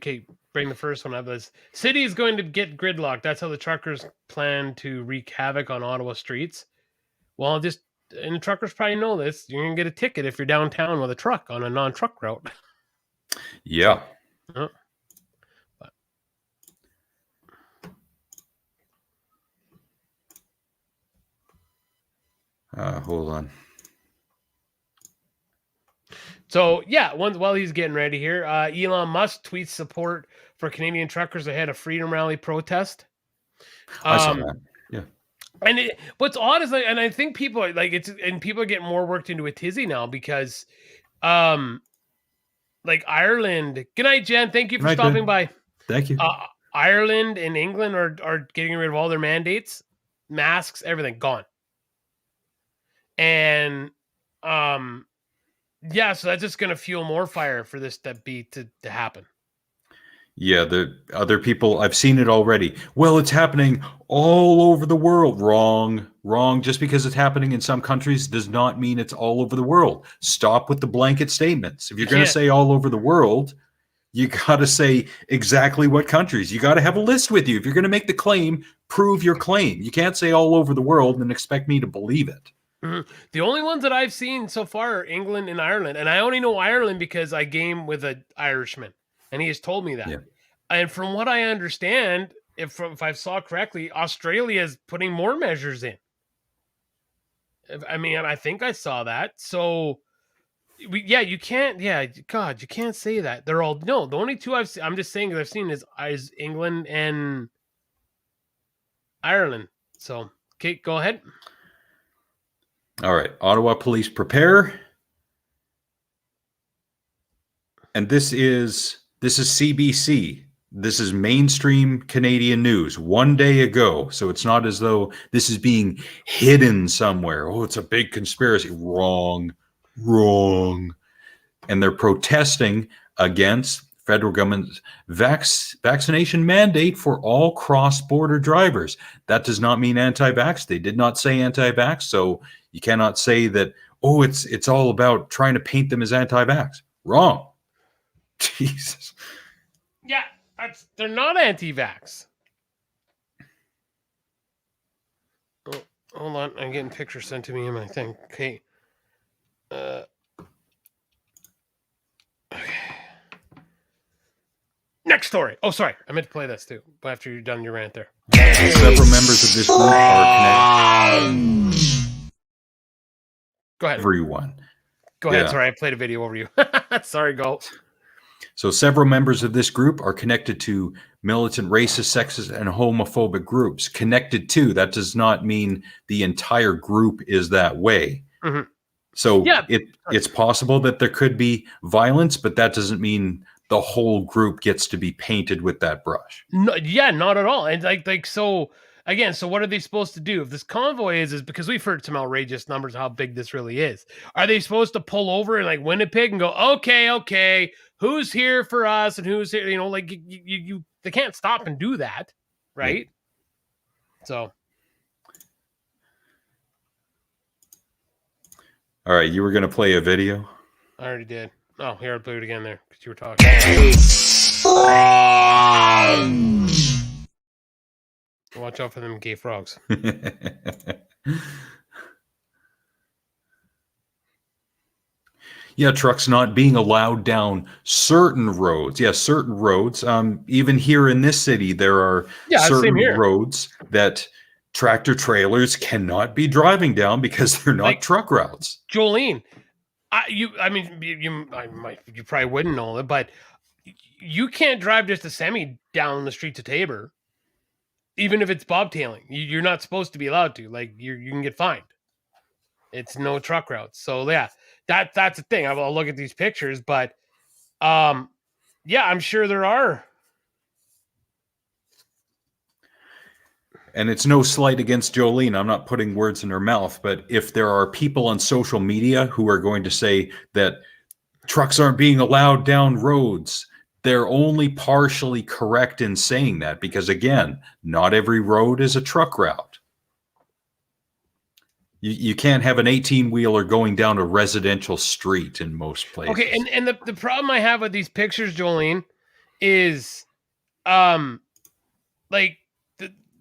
bring the first one up, this city is going to get gridlocked. That's how the truckers plan to wreak havoc on Ottawa streets. Well, and the truckers probably know this. You're gonna get a ticket if you're downtown with a truck on a non-truck route. Yeah. Hold on. So yeah, while he's getting ready here, Elon Musk tweets support for Canadian truckers ahead of Freedom Rally protest. I saw that. Yeah. And what's odd is and I think people are people are getting more worked into a tizzy now because, Ireland. Good night, Jen. Thank you for stopping by. Thank you. Ireland and England are getting rid of all their mandates, masks, everything gone. And yeah, so that's just going to fuel more fire for this to happen. Yeah, the other people, I've seen it already. Well, it's happening all over the world. Wrong. Just because it's happening in some countries does not mean it's all over the world. Stop with the blanket statements. If you're going to say all over the world, you got to say exactly what countries. You got to have a list with you. If you're going to make the claim, prove your claim. You can't say all over the world and expect me to believe it. The only ones that I've seen so far are England and Ireland. And I only know Ireland because I game with an Irishman. And he has told me that. Yeah. And from what I understand, if I saw correctly, Australia is putting more measures in. I mean, I think I saw that. So, you can't. Yeah, God, you can't say that. They're all no. The only two I'm just saying that I've seen is England and Ireland. So, okay, go ahead. All right, Ottawa police prepare. And this is CBC. This is mainstream Canadian news 1 day ago. So it's not as though this is being hidden somewhere. Oh, it's a big conspiracy. Wrong. And they're protesting against federal government's vaccination mandate for all cross-border drivers. That does not mean anti-vax. They did not say anti-vax. So you cannot say that, oh, it's all about trying to paint them as anti-vax. Wrong. Jesus. Yeah, they're not anti-vax. Oh, hold on, I'm getting pictures sent to me in my thing. Okay. Okay. Next story. Oh, sorry, I meant to play this too. But after you're done your rant there. Several members of this group are connected. Go ahead. Everyone. Go ahead. Sorry, I played a video over you. Sorry, go. So several members of this group are connected to militant racist, sexist, and homophobic groups. Connected to, that does not mean the entire group is that way. Mm-hmm. So it's possible that there could be violence, but that doesn't mean the whole group gets to be painted with that brush. No, yeah, not at all. And like so again, so what are they supposed to do? If this convoy is because we've heard some outrageous numbers of how big this really is. Are they supposed to pull over in like Winnipeg and go, okay, who's here for us and who's here? You know, like you they can't stop and do that, right? Yeah. So. All right, you were going to play a video? I already did. Oh, here, I played it again there because you were talking. Watch out for them gay frogs. Yeah, trucks not being allowed down certain roads. Yeah, certain roads. Even here in this city, there are certain roads that tractor trailers cannot be driving down because they're not truck routes. Jolene, you probably wouldn't know it, but you can't drive just a semi down the streets of Tabor, even if it's bobtailing. You're not supposed to be allowed to. Like you can get fined. It's no truck routes. So yeah, that's the thing. I'll look at these pictures, but yeah, I'm sure there are. And it's no slight against Jolene. I'm not putting words in her mouth, but if there are people on social media who are going to say that trucks aren't being allowed down roads, they're only partially correct in saying that because, again, not every road is a truck route. You can't have an 18-wheeler going down a residential street in most places. Okay, and the problem I have with these pictures, Jolene, is like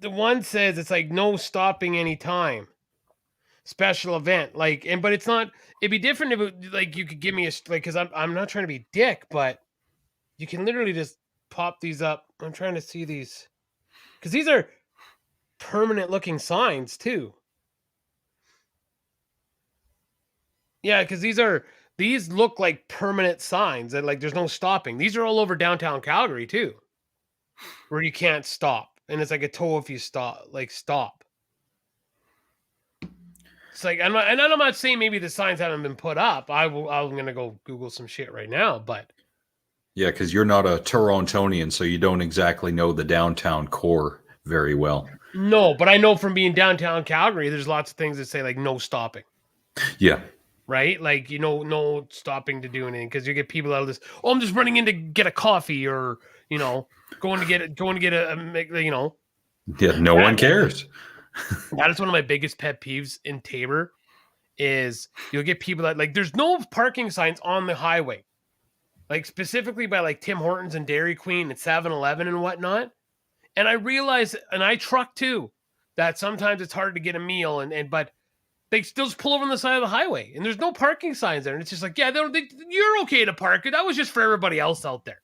the one says it's like no stopping anytime. Special event. But it's not, it'd be different if it, like you could give me because I'm not trying to be dick, but you can literally just pop these up. I'm trying to see these because these are permanent looking signs too. Yeah, because these look like permanent signs that like there's no stopping. These are all over downtown Calgary too, where you can't stop, and it's like a toll if you stop. It's like I'm not saying maybe the signs haven't been put up. I'm gonna go Google some shit right now, but yeah, because you're not a Torontonian, so you don't exactly know the downtown core very well. No, but I know from being downtown Calgary, there's lots of things that say like no stopping. Yeah. Right? Like, no stopping to do anything because you get people out of this. Oh, I'm just running in to get a coffee or, going to get a. Yeah, no one cares. That is one of my biggest pet peeves in Tabor is you'll get people that like, there's no parking signs on the highway. Like specifically by like Tim Hortons and Dairy Queen and 7-Eleven and whatnot. And I realize, and I truck too, that sometimes it's hard to get a meal but they still just pull over on the side of the highway and there's no parking signs there. And it's just like, yeah, you're okay to park it. That was just for everybody else out there.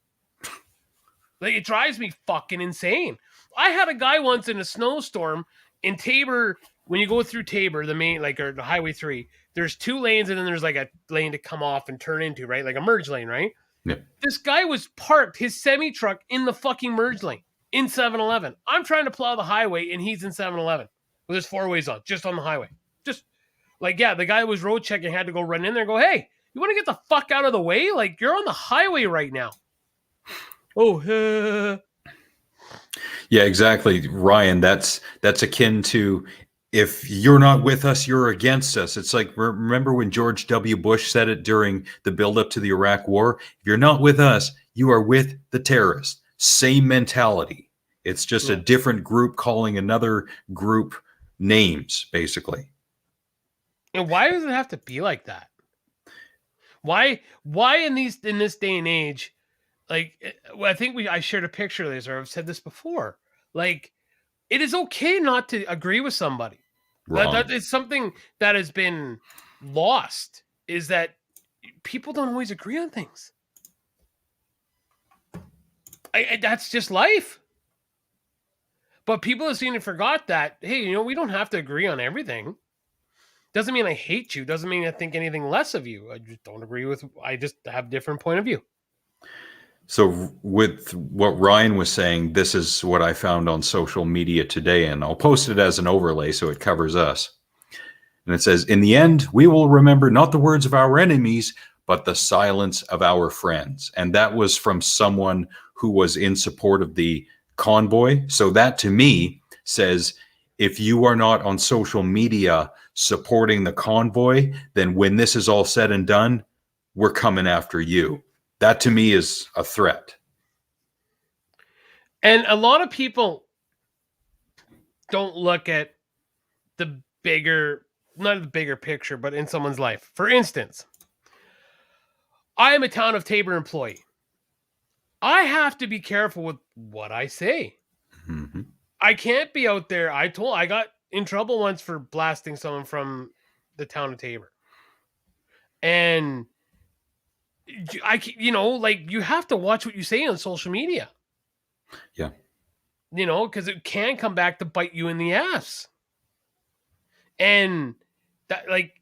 Like it drives me fucking insane. I had a guy once in a snowstorm in Tabor. When you go through Tabor, the main, like, or the Highway 3, there's 2 lanes and then there's like a lane to come off and turn into, right? Like a merge lane, right? Yeah. This guy was parked his semi truck in the fucking merge lane in 7-Eleven. I'm trying to plow the highway and he's in 7-Eleven with his 4 ways on, just on the highway. Just like, yeah, the guy who was road checking had to go run in there and go, hey, you want to get the fuck out of the way? Like, you're on the highway right now. Oh, Yeah, exactly, Ryan. That's akin to, if you're not with us, you're against us. It's like, remember when George W. Bush said it during the buildup to the Iraq War? If you're not with us, you are with the terrorists. Same mentality. It's just a different group calling another group names, basically. and why does it have to be like that? Why in this day and age? Like, I think I shared a picture of this, or I've said this before. Like, it is okay not to agree with somebody. That is something that has been lost, is that people don't always agree on things. That's just life. But people have seen and forgot that, hey, we don't have to agree on everything. Doesn't mean I hate you. Doesn't mean I think anything less of you. I just don't agree with, I just have a different point of view. So with what Ryan was saying, this is what I found on social media today, and I'll post it as an overlay so it covers us. And it says, in the end, we will remember not the words of our enemies, but the silence of our friends. And that was from someone who was in support of the convoy. So that to me says, if you are not on social media supporting the convoy, then when this is all said and done, we're coming after you. That to me is a threat. And a lot of people don't look at the bigger, not the bigger picture, but in someone's life. For instance, I am a Town of Tabor employee. I have to be careful with what I say. Mm-hmm. I can't be out there. I got in trouble once for blasting someone from the Town of Tabor. And like, you have to watch what you say on social media. Yeah. Because it can come back to bite you in the ass. And that, like,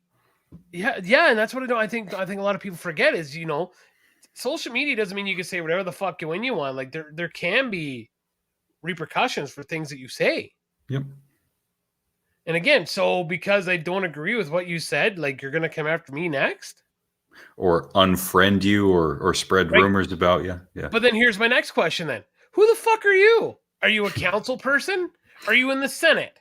yeah, and that's what I think a lot of people forget is, social media doesn't mean you can say whatever the fuck you want. Like, there can be repercussions for things that you say. Yep. And again, so because I don't agree with what you said, like, you're gonna come after me next? Or unfriend you, or spread rumors about you. Yeah. But then here's my next question then. Who the fuck are you? Are you a council person? Are you in the Senate?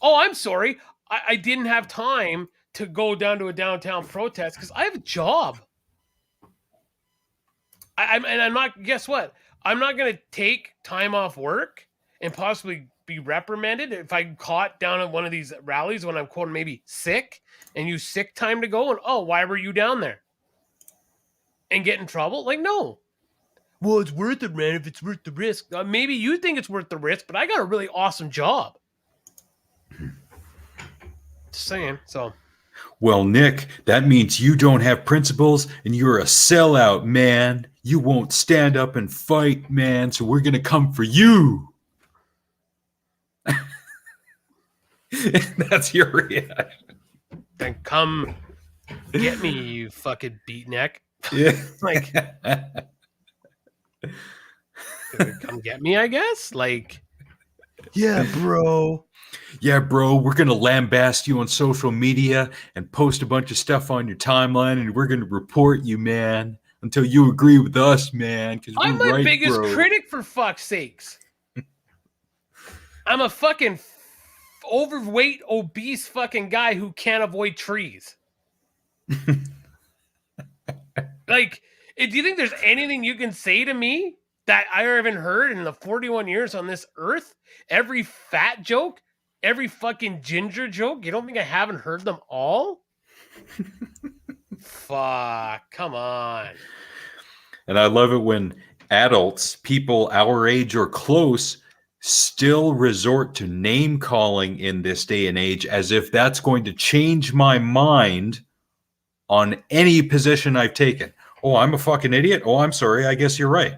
Oh, I'm sorry. I didn't have time to go down to a downtown protest because I have a job. I'm not, guess what? I'm not going to take time off work and possibly be reprimanded if I'm caught down at one of these rallies when I'm quote maybe sick and use sick time to go, and why were you down there? And get in trouble? Like, no. Well, it's worth it, man, if it's worth the risk. Maybe you think it's worth the risk, but I got a really awesome job. Just saying, so. Well, Nick, that means you don't have principles and you're a sellout, man. You won't stand up and fight, man, so we're going to come for you. That's your reaction. Then come get me, you fucking beatneck. Yeah. Like, come get me, I guess? Like, yeah, bro. Yeah, bro, we're going to lambast you on social media and post a bunch of stuff on your timeline, and we're going to report you, man, until you agree with us, man. I'm my biggest critic, for fuck's sakes. I'm a fucking overweight, obese fucking guy who can't avoid trees. Like, do you think there's anything you can say to me that I haven't heard in the 41 years on this earth? Every fat joke, every fucking ginger joke, you don't think I haven't heard them all? Fuck, come on. And I love it when adults, people our age or close, still resort to name calling in this day and age as if that's going to change my mind on any position I've taken. Oh, I'm a fucking idiot. Oh, I'm sorry. I guess you're right.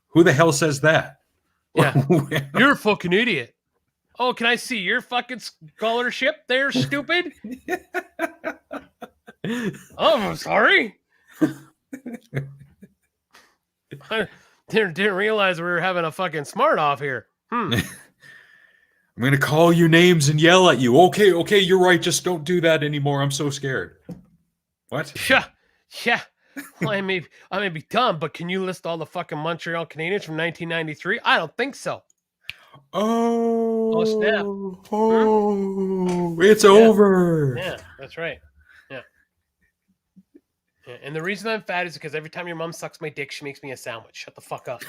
Who the hell says that? Yeah. You're a fucking idiot. Oh, can I see your fucking scholarship there, stupid? Oh, I'm sorry. I didn't realize we were having a fucking smart off here. I'm going to call you names and yell at you. Okay, you're right. Just don't do that anymore. I'm so scared. What? Yeah. Well, I may be dumb, but can you list all the fucking Montreal Canadiens from 1993? I don't think so. Oh, snap. It's over. Yeah, that's right. Yeah. And the reason I'm fat is because every time your mom sucks my dick, she makes me a sandwich. Shut the fuck up.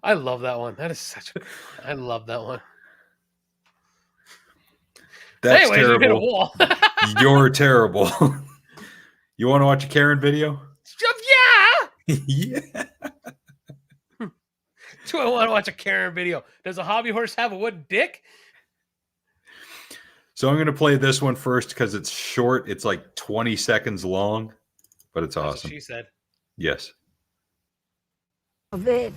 I love that one. That is such a... I love that one. That's anyways, terrible. You hit a wall. You're terrible. You want to watch a Karen video? Yeah. Yeah. Do I want to watch a Karen video? Does a hobby horse have a wooden dick? So I'm going to play this one first because it's short. It's like 20 seconds long, but it's awesome. That's what she said. Yes. Bitch,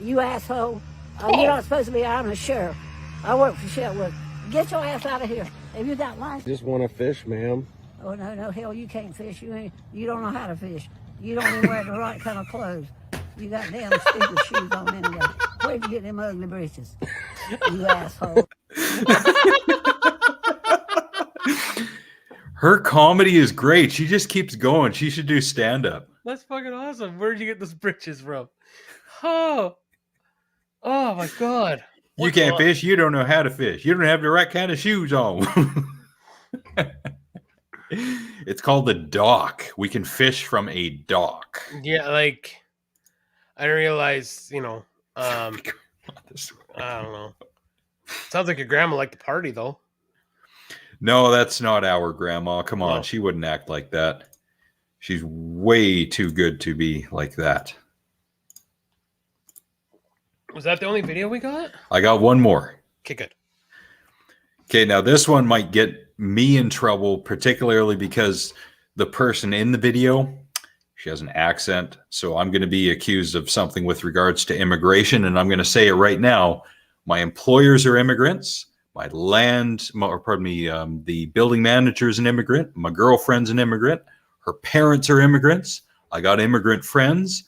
you asshole. You're not supposed to be. I'm a sheriff. I work for Shetwood. Get your ass out of here. Have you got license? Just want to fish, ma'am. Oh, no, hell, you can't fish. You don't know how to fish. You don't even wear the right kind of clothes. You got damn stupid shoes on anyway. Where'd you get them ugly breeches? You asshole. Her comedy is great. She just keeps going. She should do stand-up. That's fucking awesome. Where'd you get those breeches from? Oh my God. You can't fish. You don't know how to fish. You don't have the right kind of shoes on. It's called the dock. We can fish from a dock. Yeah, like I didn't realize, I don't know. Sounds like your grandma liked to party though. No, that's not our grandma. Come on. No. She wouldn't act like that. She's way too good to be like that. Was that the only video we got? I got one more. Okay, good. Okay, now this one might get me in trouble, particularly because the person in the video, she has an accent. So I'm going to be accused of something with regards to immigration. And I'm going to say it right now. My employers are immigrants. The building manager is an immigrant. My girlfriend's an immigrant. Her parents are immigrants. I got immigrant friends.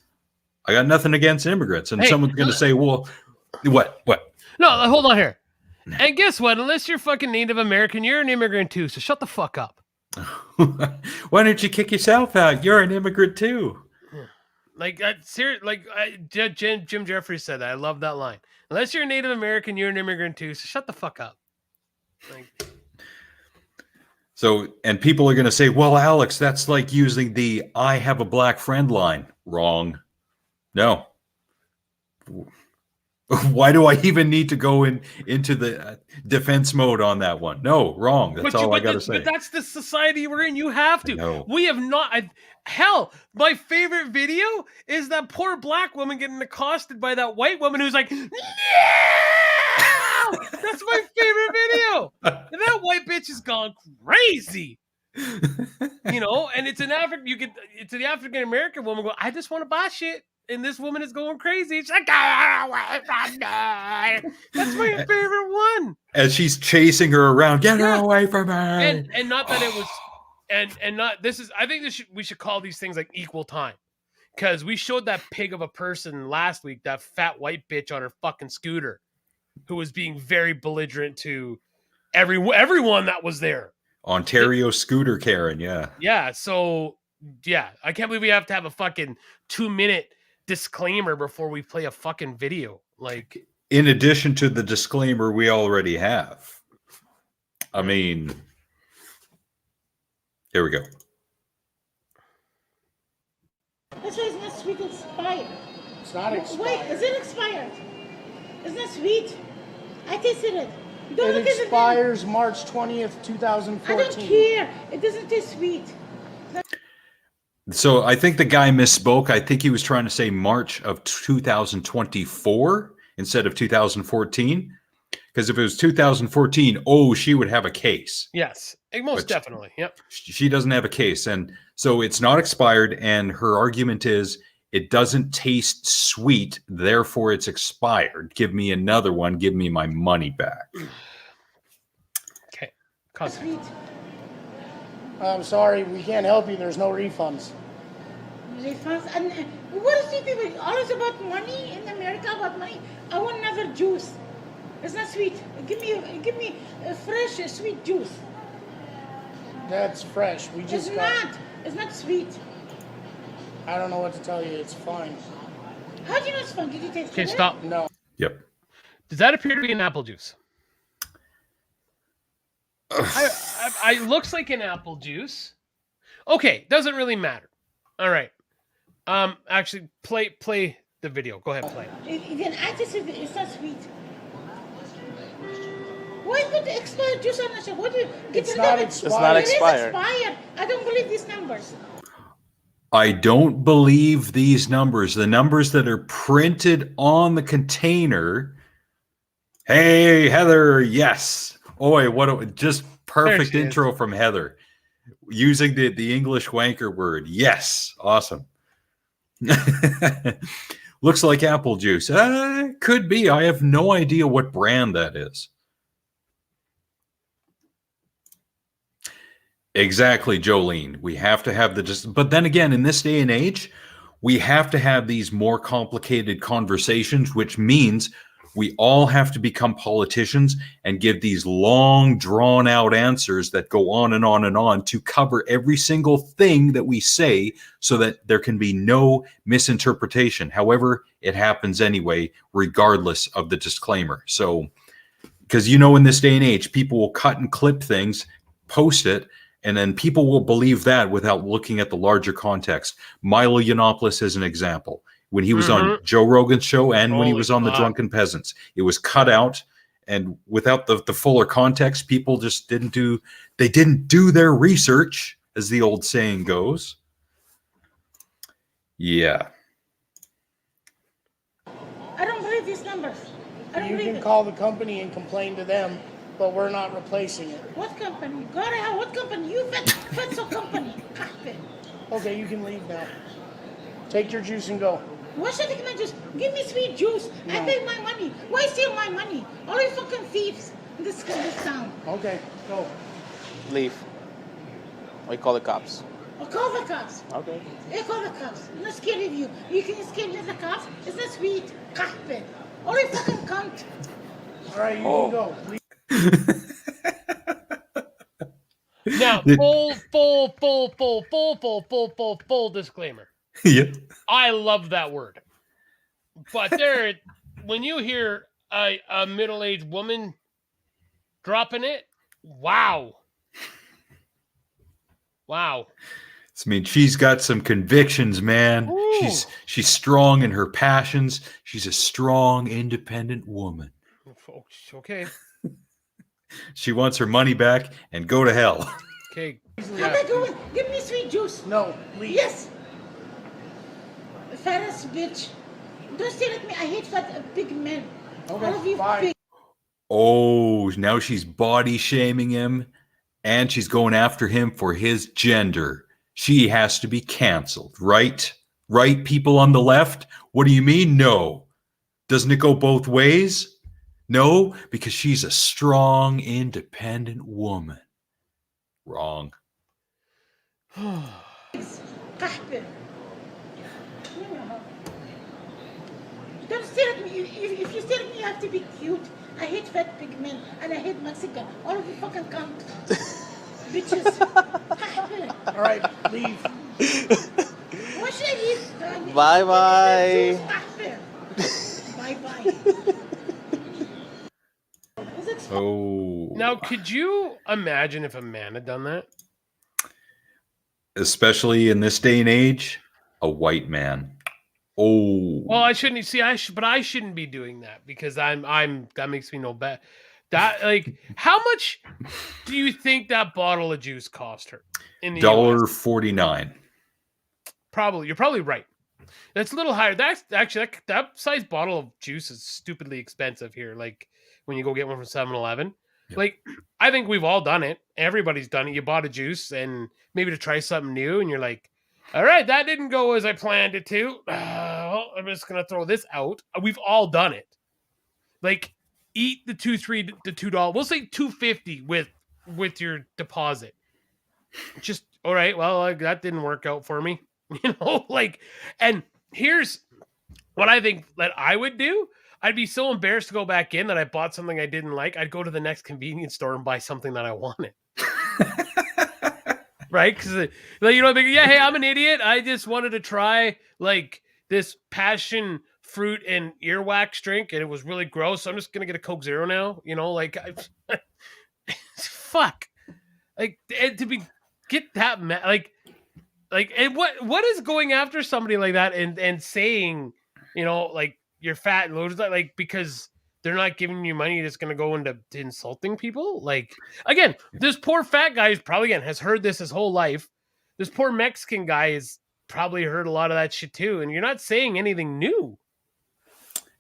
I got nothing against immigrants. And someone's going to say, well, what? No, hold on here. And guess what? Unless you're fucking Native American, you're an immigrant too. So shut the fuck up. Why don't you kick yourself out? You're an immigrant too. Jim Jeffries said that. I love that line. Unless you're a Native American, you're an immigrant too. So shut the fuck up. So, and people are going to say, well, Alex, that's like using the I have a black friend line. Wrong. No. Why do I even need to go into the defense mode on that one? No, wrong. That's all I got to say. But that's the society we're in. You have to. No. We have not. Hell, my favorite video is that poor black woman getting accosted by that white woman who's like, no! That's my favorite video. And that white bitch has gone crazy. And it's an it's the African American woman going, I just want to buy shit. And this woman is going crazy. She's like, that's my favorite one. As she's chasing her around, get her away from her. And not that it was, and not this is. I think we should call these things like equal time, because we showed that pig of a person last week, that fat white bitch on her fucking scooter, who was being very belligerent to everyone that was there. Ontario scooter Karen, yeah. Yeah. So yeah, I can't believe we have to have a fucking 2-minute disclaimer before we play a fucking video. Like, in addition to the disclaimer we already have. I mean, here we go. This isn't a sweet expired. It's not expired. Wait, is it expired? Isn't it sweet? I tasted it. Don't It look at expires March 20th, 2014. I don't care. It doesn't taste sweet. So I think the guy misspoke. I think he was trying to say March of 2024 instead of 2014. Because if it was 2014, she would have a case. yes, most definitely. Yep. She doesn't have a case. And so it's not expired. And her argument is It doesn't taste sweet, therefore it's expired. Give me another one. Give me my money back. Okay. Sweet. I'm sorry, we can't help you. There's no refunds. Refunds. And what is it? Always about money in America, about money. I want another juice. It's not sweet. Give me a fresh, sweet juice. That's fresh. We just It's got. not. It's not sweet. I don't know what to tell you. It's fine. How do you know it's fun? Did you taste it? Okay, stop. No. Yep. Does that appear to be an apple juice? I looks like an apple juice. Okay, doesn't really matter. All right. Actually, play the video. Go ahead, play. Then I just said it's not sweet. Why put the expired juice on the shelf? What do you get It's rid not of it? expired. It's not It is expired. expired. I don't believe these numbers. I don't believe these numbers. The numbers that are printed on the container. Hey, Heather. Yes. Oh, what a just perfect she is. intro from Heather. Using the English wanker word. Yes. Awesome. Looks like apple juice. Could be. I have no idea what brand that is. Exactly, Jolene. We have to have but then again, in this day and age, we have to have these more complicated conversations, which means we all have to become politicians and give these long, drawn out answers that go on and on and on to cover every single thing that we say so that there can be no misinterpretation. However, it happens anyway, regardless of the disclaimer. So, because in this day and age, people will cut and clip things, post it, and then people will believe that without looking at the larger context. Milo Yiannopoulos is an example. When he was on Joe Rogan's show and when he Holy was on The fuck. Drunken Peasants, it was cut out, and without the fuller context, people just didn't do their research, as the old saying goes. Yeah. I don't believe these numbers. I don't You believe can it. call the company and complain to them, but we're not replacing it. What company? God, hell, what company? You Fetso company. Carpet. Okay, you can leave now. Take your juice and go. Why should I take my juice? Give me sweet juice. I No. pay my money. Why steal my money? All you fucking thieves in this town. Okay, go. Leave. We call the cops. Or call the cops. Okay. I call the cops. I'm not scared of you. You can escape with the cops. It's not sweet. Carpet. All you fucking cunt. All right, you Oh. can go. Leave. Now, full disclaimer. Yeah. I love that word, but when you hear a middle-aged woman dropping it, wow. I mean, she's got some convictions, man. Ooh. She's strong in her passions. She's a strong, independent woman. Folks, okay, She wants her money back and go to hell. okay. I'm not going. Give me sweet juice. No, leave. Yes. Fattest bitch. Don't stare at me. I hate fat big men. Okay, All of you bye. big. Oh, now she's body shaming him and she's going after him for his gender. She has to be canceled, right? Right, people on the left? What do you mean? No. Doesn't it go both ways? No, because she's a strong, independent woman. Wrong. Carpet. Don't stare at me. If you stare at me, you have to be cute. I hate fat big men and I hate Mexican. All of you fucking cunt. Bitches. All right, leave. Why should I leave? Bye-bye. Bye-bye. Oh. Now, could you imagine if a man had done that? Especially in this day and age, a white man. Oh. Well, I shouldn't see. But I shouldn't be doing that because I'm. That makes me no bad. That how much do you think that bottle of juice cost her in the US? $1.49. Probably, you're probably right. That's a little higher. That's actually that size bottle of juice is stupidly expensive here. Like when you go get one from 7-Eleven. Yep. Like I think we've all done it. Everybody's done it. You bought a juice and maybe to try something new, and you're like, All right, that didn't go as I planned it to. Well, I'm just gonna throw this out. We've all done it. Like, eat the $2 we'll say $2.50 with your deposit. Just all right. Well, that didn't work out for me. Like, and here's what I think that I would do. I'd be so embarrassed to go back in that I bought something I didn't like. I'd go to the next convenience store and buy something that I wanted. Right? Because yeah, hey, I'm an idiot. I just wanted to try like this passion fruit and earwax drink, and it was really gross. So I'm just gonna get a Coke Zero now. Like fuck. Like, and to get that and what is going after somebody like that and saying, like you're fat and loaded, like because they're not giving you money, that's going to go into insulting people. Like, again, this poor fat guy is probably has heard this his whole life. This poor Mexican guy has probably heard a lot of that shit too. And you're not saying anything new.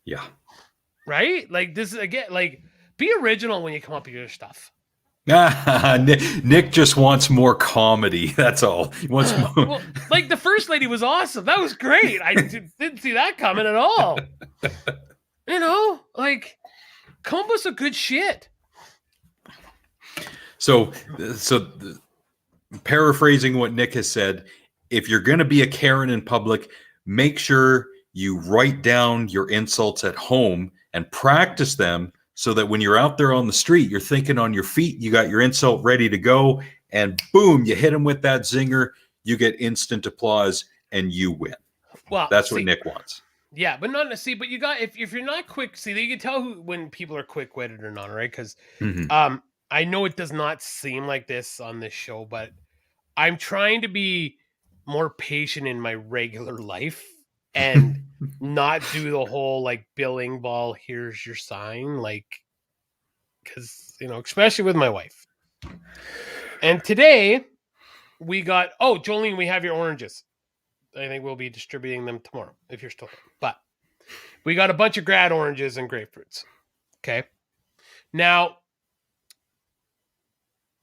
Yeah. Right? Like, this is, again, like, be original when you come up with your stuff. Nick just wants more comedy. That's all. He wants more. Well, like, the first lady was awesome. That was great. I didn't see that coming at all. Like, come up with some good shit. So paraphrasing what Nick has said, if you're going to be a Karen in public, make sure you write down your insults at home and practice them so that when you're out there on the street, you're thinking on your feet, you got your insult ready to go, and boom, you hit them with that zinger, you get instant applause, and you win. Well, that's what Nick wants. Yeah, but not but you got if you're not quick, you can tell when people are quick-witted or not, right? Because I know it does not seem like this on this show, but I'm trying to be more patient in my regular life and not do the whole like billing ball, here's your sign, like, because especially with my wife. And today we got Jolene, we have your oranges. I think we'll be distributing them tomorrow if you're still there. But we got a bunch of grad oranges and grapefruits. Okay. Now,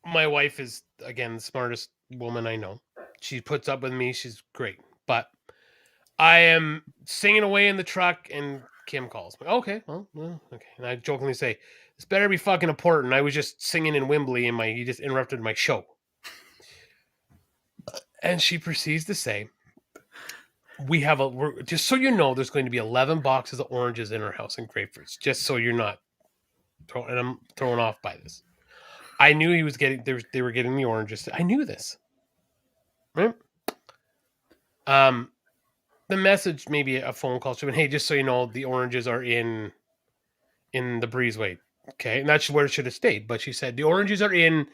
my wife is, again, the smartest woman I know. She puts up with me. She's great. But I am singing away in the truck, and Kim calls me. Okay. Well, okay. And I jokingly say, this better be fucking important. I was just singing in Wembley, and he just interrupted my show. And she proceeds to say, we're just so you know, there's going to be 11 boxes of oranges in our house and grapefruits, just so you're not I'm thrown off by this. I knew he was they were getting the oranges. I knew this. Right? The message, maybe a phone call to him, hey, just so you know, the oranges are in the breezeway. Okay. And that's where it should have stayed. But she said the oranges are in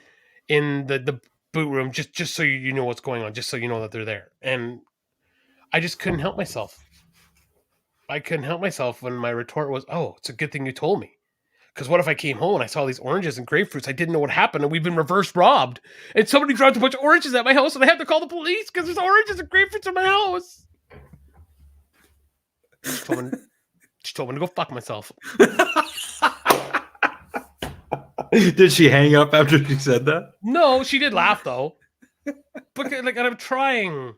the boot room, just so you know what's going on, just so you know that they're there. And I just couldn't help myself. I couldn't help myself when my retort was, it's a good thing you told me. Because what if I came home and I saw these oranges and grapefruits? I didn't know what happened, and we've been reverse robbed. And somebody dropped a bunch of oranges at my house, and I had to call the police because there's oranges and grapefruits in my house. She told me to go fuck myself. Did she hang up after she said that? No, she did laugh, though. But, like, I'm trying...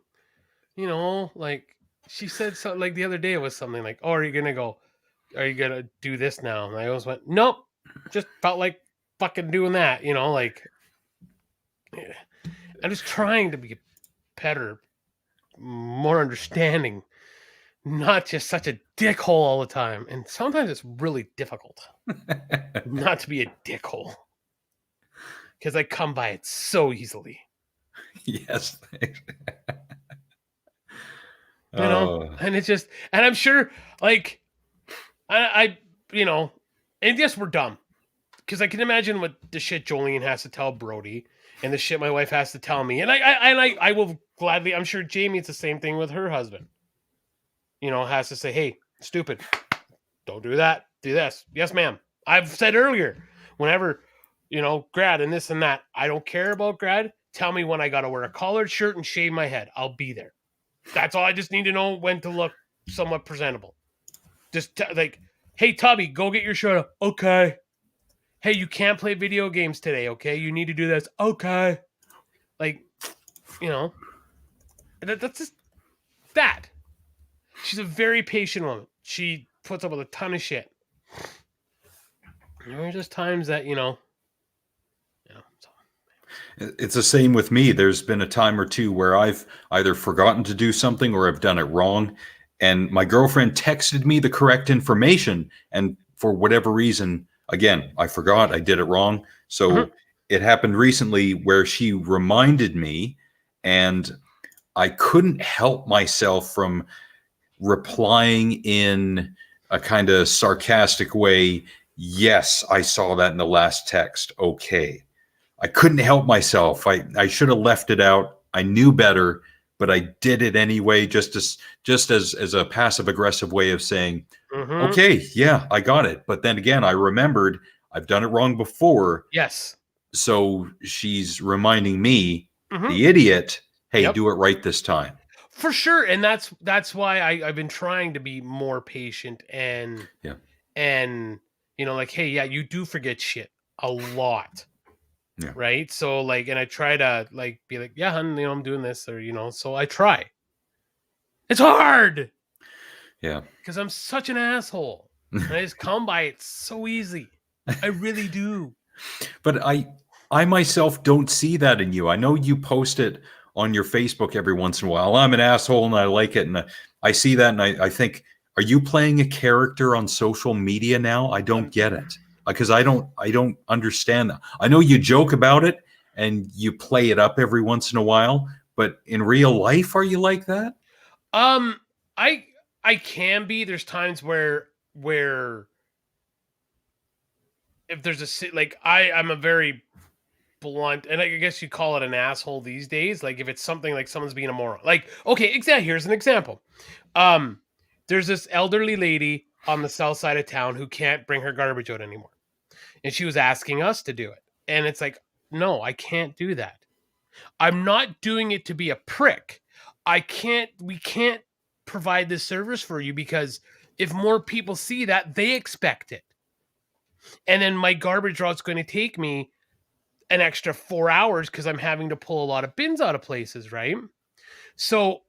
like she said something like the other day, it was something like, are you gonna do this now? And I always went, nope, just felt like fucking doing that, like, yeah. I'm just trying to be better, more understanding, not just such a dickhole all the time. And sometimes it's really difficult not to be a dickhole because I come by it so easily. Yes. And it's just, and I'm sure, like, I and yes, we're dumb. Because I can imagine what the shit Jolene has to tell Brody and the shit my wife has to tell me. And I will gladly, I'm sure Jamie, it's the same thing with her husband. Has to say, hey, stupid, don't do that, do this. Yes, ma'am. I've said earlier, whenever, grad and this and that, I don't care about grad. Tell me when I got to wear a collared shirt and shave my head. I'll be there. That's all I just need to know, when to look somewhat presentable. Just like, hey, Tubby, go get your shirt up. Okay. Hey, you can't play video games today, okay? You need to do this. Okay. Like, That's just that. She's a very patient woman. She puts up with a ton of shit. There are just times that, so. It's the same with me. There's been a time or two where I've either forgotten to do something or I've done it wrong. And my girlfriend texted me the correct information. And for whatever reason, again, I forgot, I did it wrong. So it happened recently where she reminded me, and I couldn't help myself from replying in a kind of sarcastic way. Yes, I saw that in the last text. Okay. I couldn't help myself. I should have left it out. I knew better, but I did it anyway, just as a passive aggressive way of saying, okay, yeah, I got it. But then again, I remembered I've done it wrong before. Yes. So she's reminding me, the idiot, hey, do it right this time. For sure. And that's why I've been trying to be more patient and like, hey, yeah, you do forget shit a lot. Yeah. Right. So like, and I try to like be like, yeah, hun, I'm doing this, or so I try. It's hard. Yeah. Because I'm such an asshole. And I just come by it so easy. I really do. But I myself don't see that in you. I know you post it on your Facebook every once in a while. I'm an asshole and I like it. And I see that and I think, are you playing a character on social media now? I don't get it. Because I don't understand that. I know you joke about it and you play it up every once in a while, but in real life, are you like that? I can be. There's times where if there's like I'm a very blunt, and I guess you call it an asshole these days. Like if it's something like someone's being a moron. Like, okay, here's an example. There's this elderly lady on the south side of town who can't bring her garbage out anymore. And she was asking us to do it. And it's like, no, I can't do that. I'm not doing it to be a prick. We can't provide this service for you because if more people see that, they expect it. And then my garbage route's going to take me an extra 4 hours because I'm having to pull a lot of bins out of places, right? So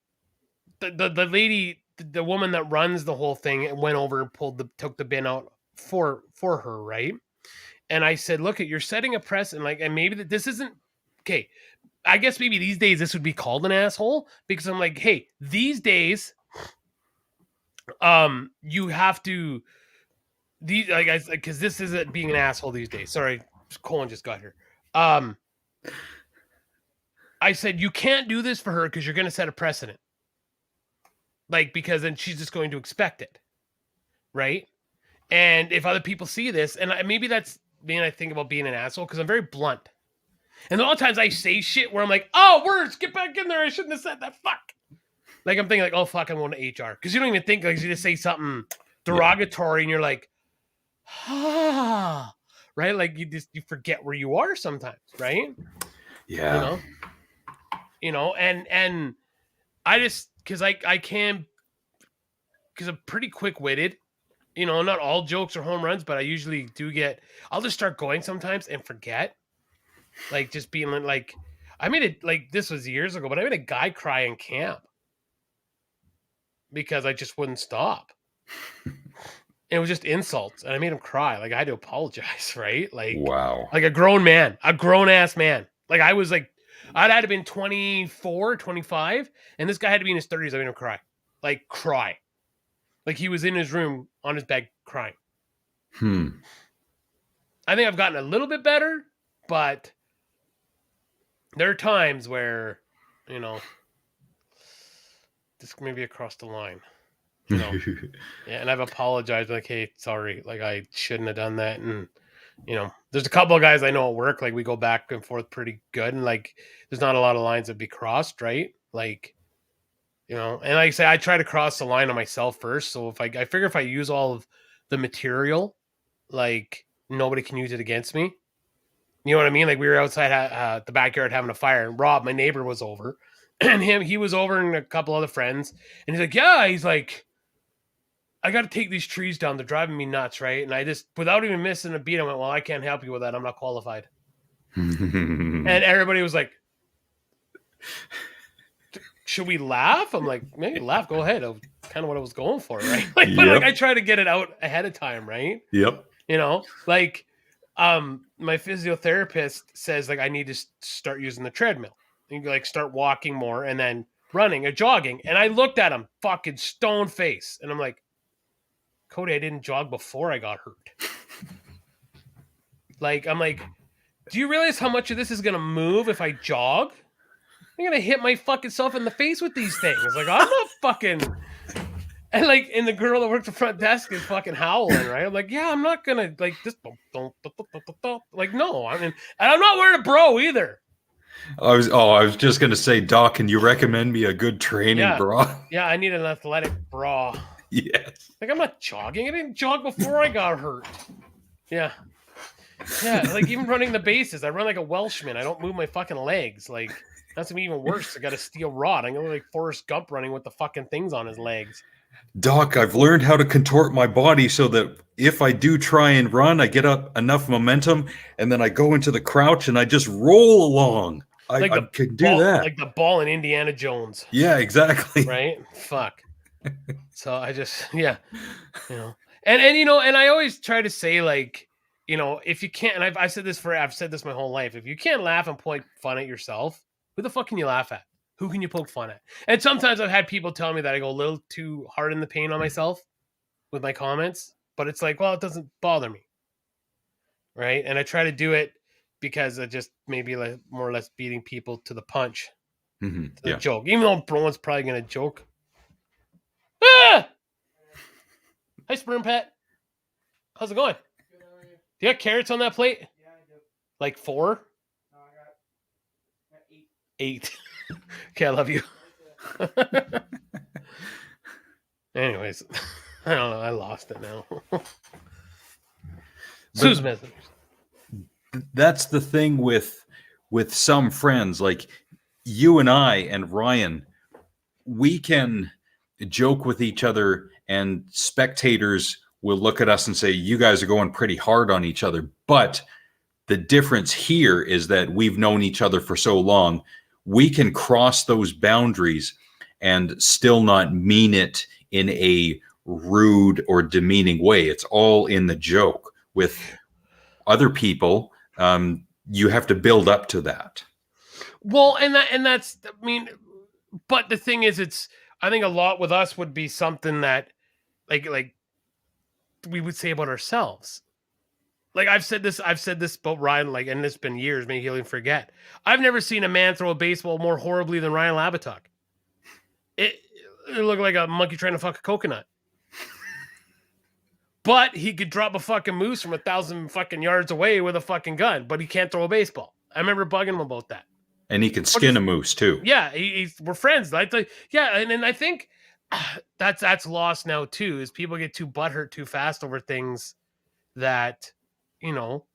the lady, the woman that runs the whole thing went over and took the bin out for her, right? And I said, look, you're setting a precedent, and maybe this isn't okay. I guess maybe these days this would be called an asshole because I'm like, hey, these days, you have to because this isn't being an asshole these days. Sorry, Colin just got here. I said you can't do this for her because you're going to set a precedent. Because then she's just going to expect it, right? And if other people see this, and maybe that's I think about being an asshole because I'm very blunt. And a lot of times I say shit where I'm like, oh, words, get back in there. I shouldn't have said that. Fuck. Like I'm thinking like, oh, fuck, I'm going to HR. Because you don't even think, like, you just say something derogatory and you're like, ah, right? Like you forget where you are sometimes, right? Yeah. And I just, because I can, because I'm pretty quick-witted. Not all jokes are home runs, but I usually I'll just start going sometimes and forget. Like just being like, I made it like this was years ago, but I made a guy cry in camp because I just wouldn't stop. And it was just insults, and I made him cry. Like I had to apologize, right? Like, wow, like a grown ass man. Like I was like, I'd had to been 24, 25, and this guy had to be in his 30s. I made him cry. Like he was in his room on his bed crying. I think I've gotten a little bit better, but there are times where, this maybe across the line. Yeah, and I've apologized. Like, hey, sorry. Like I shouldn't have done that. And, there's a couple of guys I know at work, like we go back and forth pretty good. And like, there's not a lot of lines that be crossed, right? Like, and like I say, I try to cross the line on myself first. So if I figure if I use all of the material, like nobody can use it against me. You know what I mean? Like we were outside the backyard having a fire, and Rob, my neighbor, was over, and he was over and a couple other friends, and he's like, yeah, he's like, I got to take these trees down. They're driving me nuts, right? And I just, without even missing a beat, I went, well, I can't help you with that. I'm not qualified. And everybody was like, should we laugh? I'm like, maybe laugh. Go ahead. Kind of what I was going for, right? Like, but Yep. like I try to get it out ahead of time, right? Yep. You know, like my physiotherapist says like I need to start using the treadmill. You like start walking more and then running or jogging. And I looked at him, fucking stone face, and I'm like, Cody, I didn't jog before I got hurt. Like, I'm like, do you realize how much of this is gonna move if I jog? I'm gonna hit my fucking self in the face with these things. Like, I'm not fucking. And like, and the girl that worked the front desk is fucking howling, right? I'm like, yeah, I'm not gonna like this. Like, no, I mean, and I'm not wearing a bro either. I was just gonna say, Doc, can you recommend me a good training bra? Yeah, I need an athletic bra. Yes. Like, I'm not jogging. I didn't jog before I got hurt. Yeah. Yeah, like even running the bases, I run like a Welshman. I don't move my fucking legs. Like, that's gonna be even worse. I got a steel rod. I'm gonna look like Forrest Gump running with the fucking things on his legs. Doc, I've learned how to contort my body so that if I do try and run, I get up enough momentum, and then I go into the crouch and I just roll along. I can do that. Like the ball in Indiana Jones. Yeah, exactly. Right? Fuck. So I just, yeah. You know. And you know, and I always try to say, like, you know, if you can't, and I've said this my whole life, if you can't laugh and point fun at yourself, who the fuck can you laugh at? Who can you poke fun at? And sometimes I've had people tell me that I go a little too hard in the paint on myself with my comments, but it's like, well, it doesn't bother me. Right? And I try to do it because I just maybe like more or less beating people to the punch, to the joke. Even though Browan's probably going to joke. Ah! Hi, Sperm Pet. How's it going? Good, how are you? Do you got carrots on that plate? Yeah, I do. Like 4? No, I got 8. 8. Okay, I love you. Anyways, I don't know. I lost it now. Sue's message. That's the thing with some friends, like you and I and Ryan, we can joke with each other and spectators will look at us and say, you guys are going pretty hard on each other. But the difference here is that we've known each other for so long, we can cross those boundaries and still not mean it in a rude or demeaning way. It's all in the joke. With other people, you have to build up to that. Well, and that's, I mean, but the thing is, I think a lot with us would be something that like we would say about ourselves. Like I've said this about Ryan, like, and it's been years, maybe he'll even forget. I've never seen a man throw a baseball more horribly than Ryan Labatuk. It looked like a monkey trying to fuck a coconut. But he could drop a fucking moose from 1,000 fucking yards away with a fucking gun, but he can't throw a baseball. I remember bugging him about that. And he can skin a moose too. Yeah, we're friends. Yeah, and I think that's lost now too, is people get too butthurt too fast over things that, you know,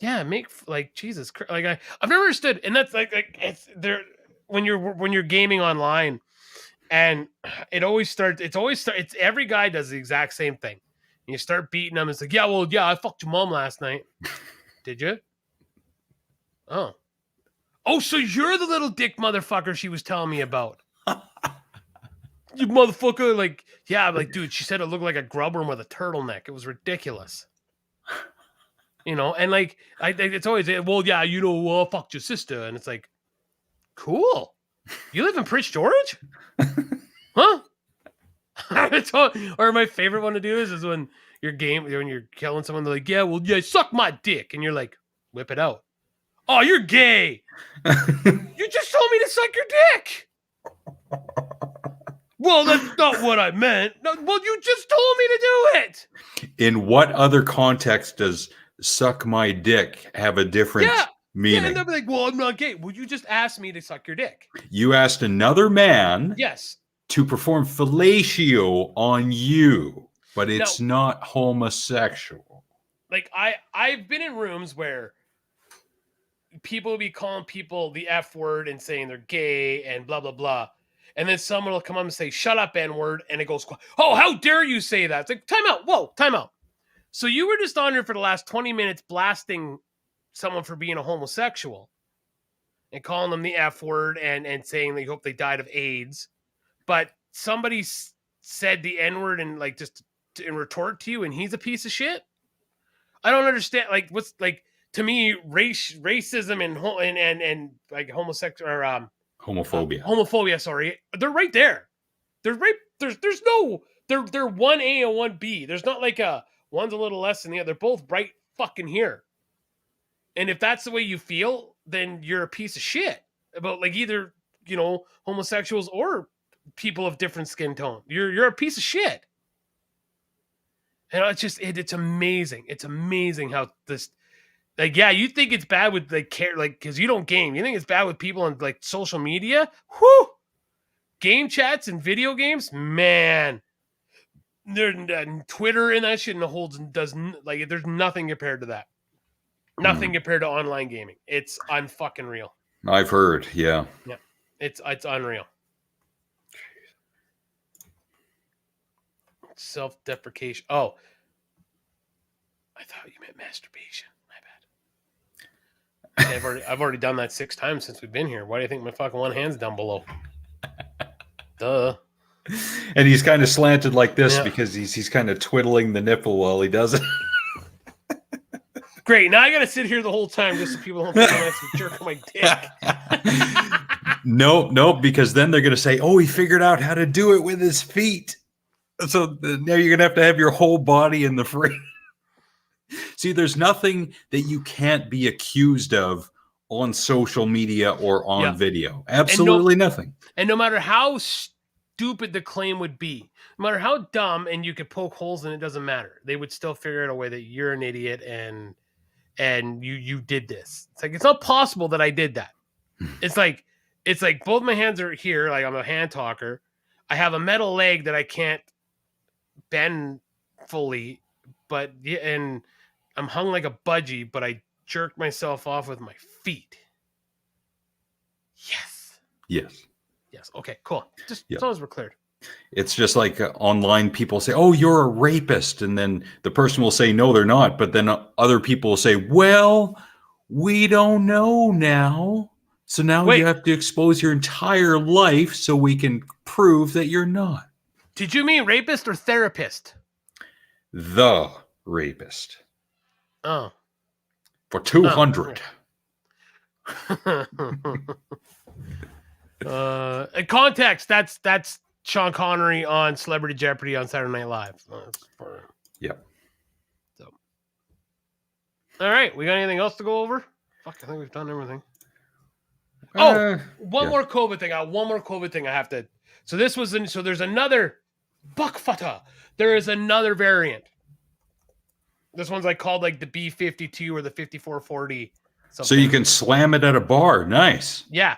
make like Jesus Christ. Like I've never understood, and that's like it's there when you're gaming online, and it's every guy does the exact same thing. And you start beating them. It's like, yeah, I fucked your mom last night. Did you? Oh, so you're the little dick motherfucker she was telling me about. You motherfucker, like, yeah, I'm like, dude, she said it looked like a grub worm with a turtleneck. It was ridiculous. You know, and like, it's always, well, yeah, you know, I fucked your sister. And it's like, cool. You live in Prince George? Huh? Or my favorite one to do is when when you're killing someone, they're like, yeah, suck my dick. And you're like, whip it out. Oh, you're gay. You just told me to suck your dick. Well, that's not what I meant. No, well, you just told me to do it. In what other context does suck my dick have a different meaning? Yeah, and they'll be like, well, I'm not gay. Well, you just asked me to suck your dick. You asked another man yes, to perform fellatio on you, but it's not homosexual. Like, I've been in rooms where people will be calling people the F word and saying they're gay and blah, blah, blah. And then someone will come up and say, shut up, N-word. And it goes, oh, how dare you say that? It's like, time out. Whoa, time out. So you were just on here for the last 20 minutes blasting someone for being a homosexual. and calling them the F word and saying they hope they died of AIDS. But somebody said the N word and like just in retort to you, and he's a piece of shit. I don't understand. Like, what's like to me, racism and like homosexual or homophobia. Sorry, they're right there. They're right. There's no. They're one A and one B. There's not like one's a little less than the other. They're both right fucking here. And if that's the way you feel, then you're a piece of shit about like either, homosexuals or people of different skin tone. You're a piece of shit. And it's amazing. It's amazing how this, like, yeah, you think it's bad with like care, like, because you don't game. You think it's bad with people on like social media? Whew! Game chats and video games, man. Twitter and that shit doesn't like. There's nothing compared to that. Nothing compared to online gaming. It's unfucking real. I've heard, yeah. Yeah, it's unreal. Self-deprecation. Oh, I thought you meant masturbation. My bad. I've already done that 6 times since we've been here. Why do you think my fucking one hand's down below? Duh. And he's kind of slanted like this because he's kind of twiddling the nipple while he does it. Great. Now I got to sit here the whole time just so people don't think I'm actually jerking my dick. Nope, because then they're going to say, oh, he figured out how to do it with his feet. So now you're going to have your whole body in the frame. See, there's nothing that you can't be accused of on social media or on video. Absolutely nothing. And no matter how stupid the claim would be, no matter how dumb, and you could poke holes in it, doesn't matter. They would still figure out a way that you're an idiot and you did this. It's like, it's not possible that I did that. It's like both my hands are here. Like, I'm a hand talker. I have a metal leg that I can't bend fully, but and I'm hung like a budgie, but I jerked myself off with my feet. Yes. Okay, cool. Just as long as we're cleared. It's just like online people say, oh, you're a rapist. And then the person will say, no, they're not. But then other people will say, well, we don't know now. So now you have to expose your entire life so we can prove that you're not. Did you mean rapist or therapist? The rapist. Oh. For 200. Context, that's Sean Connery on Celebrity Jeopardy on Saturday Night Live. Yep. So, all right, we got anything else to go over? Fuck, I think we've done everything. One more COVID thing. I have to. So there's another Buckfutta. There is another variant. This one's like called like the B52 or the 5440. So you can slam it at a bar. Nice. Yeah.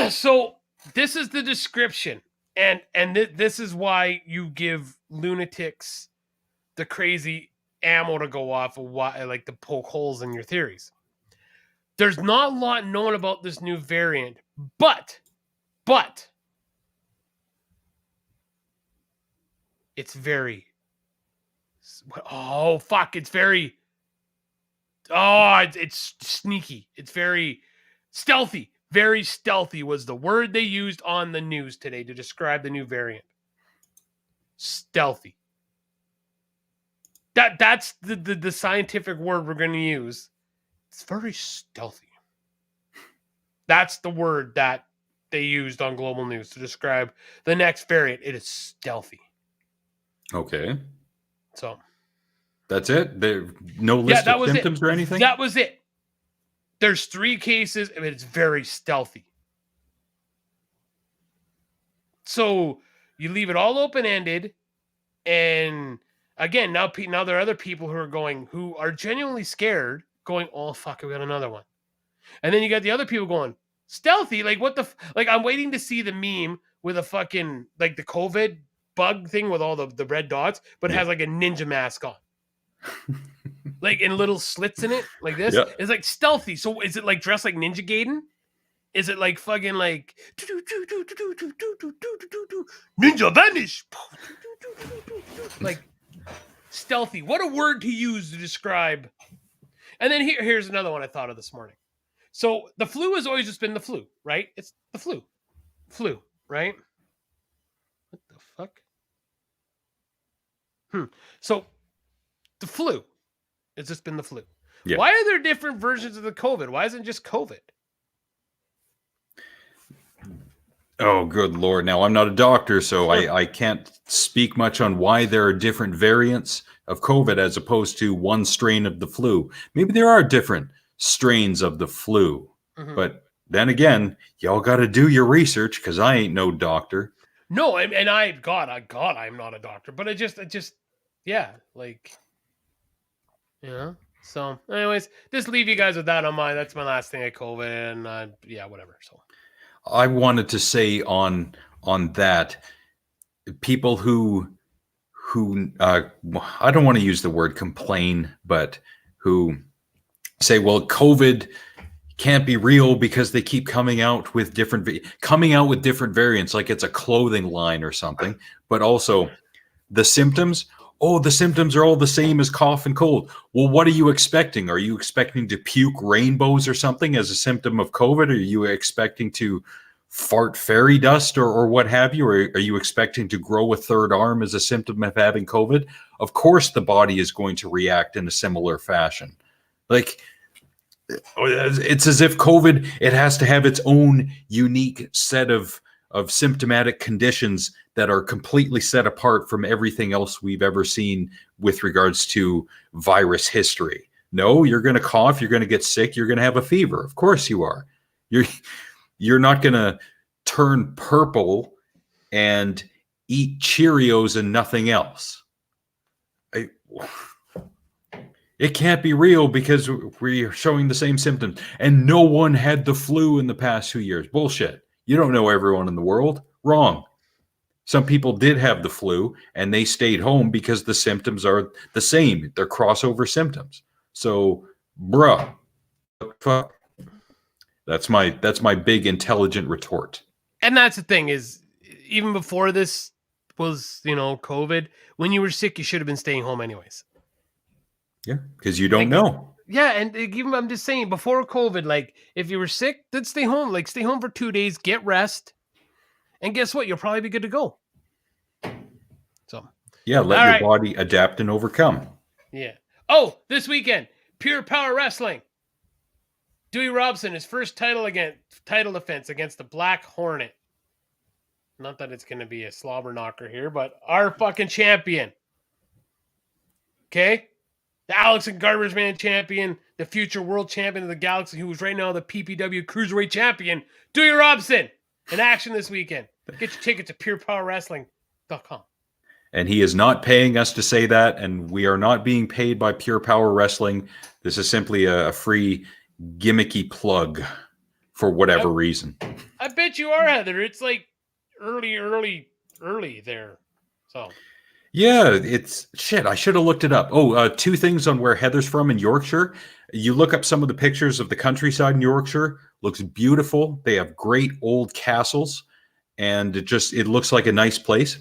So this is the description, and this is why you give lunatics the crazy ammo to go off of, why, like, to poke holes in your theories. There's not a lot known about this new variant, but it's very it's sneaky. It's very stealthy. Very stealthy was the word they used on the news today to describe the new variant. Stealthy. That's the scientific word we're going to use. It's very stealthy. That's the word that they used on global news to describe the next variant. It is stealthy. Okay. So that's it? There no list of symptoms or anything? That was it. There's 3 cases, and it's very stealthy. So you leave it all open-ended, and again, now there are other people who are genuinely scared, going, oh, fuck, we got another one. And then you got the other people going, stealthy? Like, what the... Like, I'm waiting to see the meme with a fucking, like, the COVID bug thing with all the red dots, but it has, like, a ninja mask on. Like, in little slits in it, like this. Yep. It's like stealthy. So is it like dressed like Ninja Gaiden? Is it like fucking like Ninja Vanish? Like stealthy. What a word to use to describe. And then here's another one I thought of this morning. So the flu has always just been the flu, right? It's the flu, right? What the fuck? So the flu has just been the flu. Yeah. Why are there different versions of the COVID? Why isn't it just COVID? Oh, good Lord. Now, I'm not a doctor, so I can't speak much on why there are different variants of COVID as opposed to one strain of the flu. Maybe there are different strains of the flu. But then again, y'all got to do your research because I ain't no doctor. No, and God, I'm not a doctor. But I just, yeah, like, yeah. So, anyways, just leave you guys with that on mind. That's my last thing at COVID, and yeah, whatever. So. I wanted to say on that, people who I don't want to use the word complain, but who say, well, COVID can't be real because they keep coming out with different variants, like it's a clothing line or something. But also the symptoms. Oh, the symptoms are all the same as cough and cold. Well, what are you expecting? Are you expecting to puke rainbows or something as a symptom of COVID? Are you expecting to fart fairy dust or what have you? Or are you expecting to grow a third arm as a symptom of having COVID? Of course, the body is going to react in a similar fashion. Like, it's as if COVID, it has to have its own unique set of symptomatic conditions that are completely set apart from everything else we've ever seen with regards to virus history. No, you're going to cough, you're going to get sick, you're going to have a fever. Of course you are. You're not going to turn purple and eat Cheerios and nothing else. It can't be real because we're showing the same symptoms. And no one had the flu in the past 2 years. Bullshit. You don't know everyone in the world. Wrong. Some people did have the flu and they stayed home because the symptoms are the same. They're crossover symptoms. So, bruh, fuck. That's my big intelligent retort. And that's the thing is, even before this was, COVID, when you were sick, you should have been staying home anyways. Yeah, because you don't know. Yeah, and even I'm just saying, before COVID, like, if you were sick, then stay home. Like, stay home for 2 days, get rest, and guess what? You'll probably be good to go. So. Yeah, let your body adapt and overcome. Yeah. Oh, this weekend, Pure Power Wrestling. Dewey Robson, his first title defense against the Black Hornet. Not that it's going to be a slobber knocker here, but our fucking champion. Okay? The Alex and Garbage Man champion, the future world champion of the Galaxy, who is right now the PPW Cruiserweight champion, Dewey Robson, in action this weekend. Get your tickets at purepowerwrestling.com. And he is not paying us to say that, and we are not being paid by Pure Power Wrestling. This is simply a free gimmicky plug for whatever reason. I bet you are, Heather. It's like early there. So... Yeah, it's shit. I should have looked it up. Oh, 2 things on where Heather's from in Yorkshire. You look up some of the pictures of the countryside in Yorkshire. Looks beautiful. They have great old castles, and it looks like a nice place.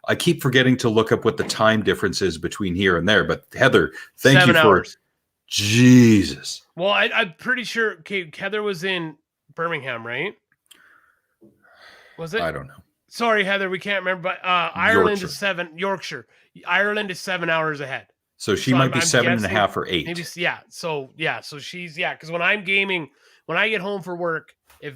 I keep forgetting to look up what the time difference is between here and there. But Heather, thank 7 you for hours. Jesus. Well, I'm pretty sure. Okay, Heather was in Birmingham, right? Was it? I don't know. Sorry, Heather, we can't remember. But Ireland is Yorkshire. Ireland is 7 hours ahead. So she might be 7.5 or 8. Maybe, yeah. So she's because when I'm gaming, when I get home for work, if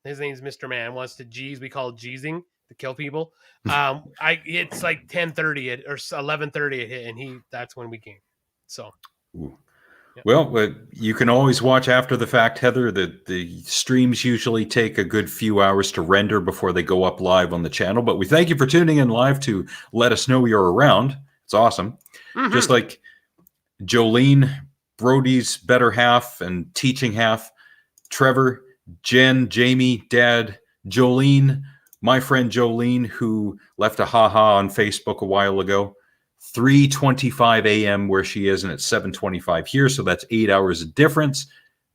his name's Mr. Man, wants to G's, we call it G'sing to kill people. It's like 10:30 or 11:30 and that's when we game. So. Ooh. Well, you can always watch after the fact, Heather. The streams usually take a good few hours to render before they go up live on the channel. But we thank you for tuning in live to let us know you're around. It's awesome. Mm-hmm. Just like Jolene, Brody's better half and teaching half, Trevor, Jen, Jamie, Dad, Jolene, my friend Jolene, who left a haha on Facebook a while ago. 3:25 a.m. where she is, and it's 7:25 here, so that's 8 hours of difference.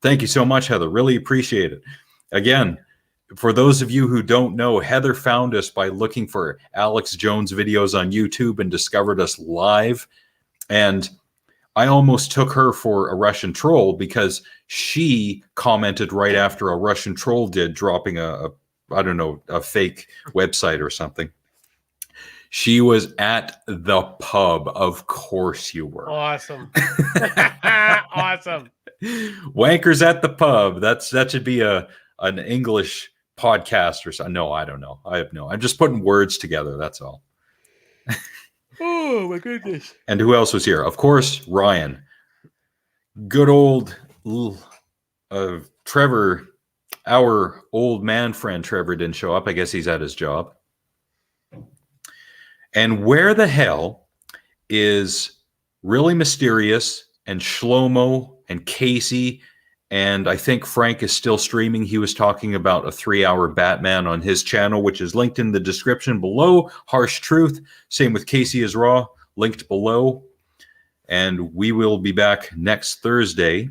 Thank you so much, Heather. Really appreciate it. Again, for those of you who don't know, Heather found us by looking for Alex Jones videos on YouTube and discovered us live. And I almost took her for a Russian troll because she commented right after a Russian troll did, dropping a fake website or something. She was at the pub. Of course you were. Awesome. Awesome. Wankers at the pub. That should be an English podcast or something. No, I don't know. I'm just putting words together. That's all. Oh my goodness. And who else was here? Of course, Ryan. Good old Trevor. Our old man friend Trevor didn't show up. I guess he's at his job. And where the hell is Really Mysterious and Shlomo and Casey? And I think Frank is still streaming. He was talking about a 3-hour Batman on his channel, which is linked in the description below. Harsh Truth. Same with Casey is Raw, linked below. And we will be back next Thursday.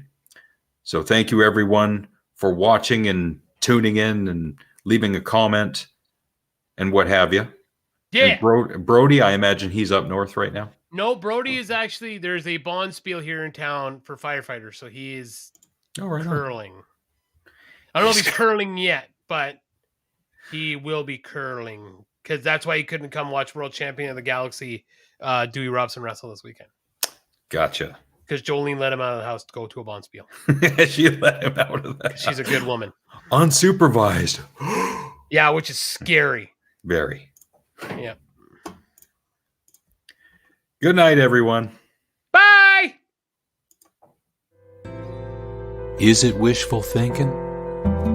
So thank you, everyone, for watching and tuning in and leaving a comment and what have you. Yeah. And Brody, I imagine he's up north right now. No, Brody is actually, there's a bond spiel here in town for firefighters. So he is curling. I don't know if he's curling yet, but he will be curling because that's why he couldn't come watch World Champion of the Galaxy Dewey Robson wrestle this weekend. Gotcha. Because Jolene let him out of the house to go to a bond spiel. She let him out of that. She's a good woman. Unsupervised. Yeah, which is scary. Very. Yeah. Good night, everyone. Bye. Is it wishful thinking?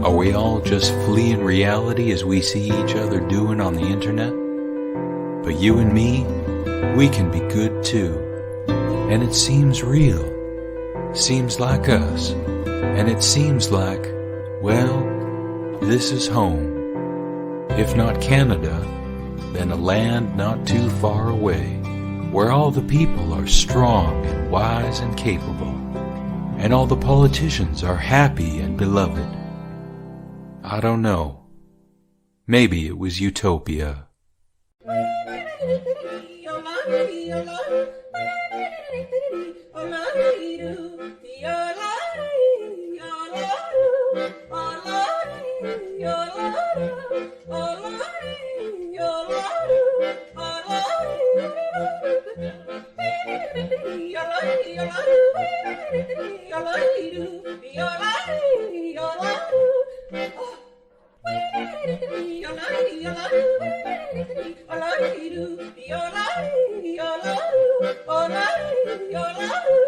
Are we all just fleeing reality as we see each other doing on the internet? But you and me, we can be good too. And it seems real. Seems like us. And it seems like, well, this is home. If not Canada, then a land not too far away, where all the people are strong and wise and capable, and all the politicians are happy and beloved. I don't know. Maybe it was utopia. Your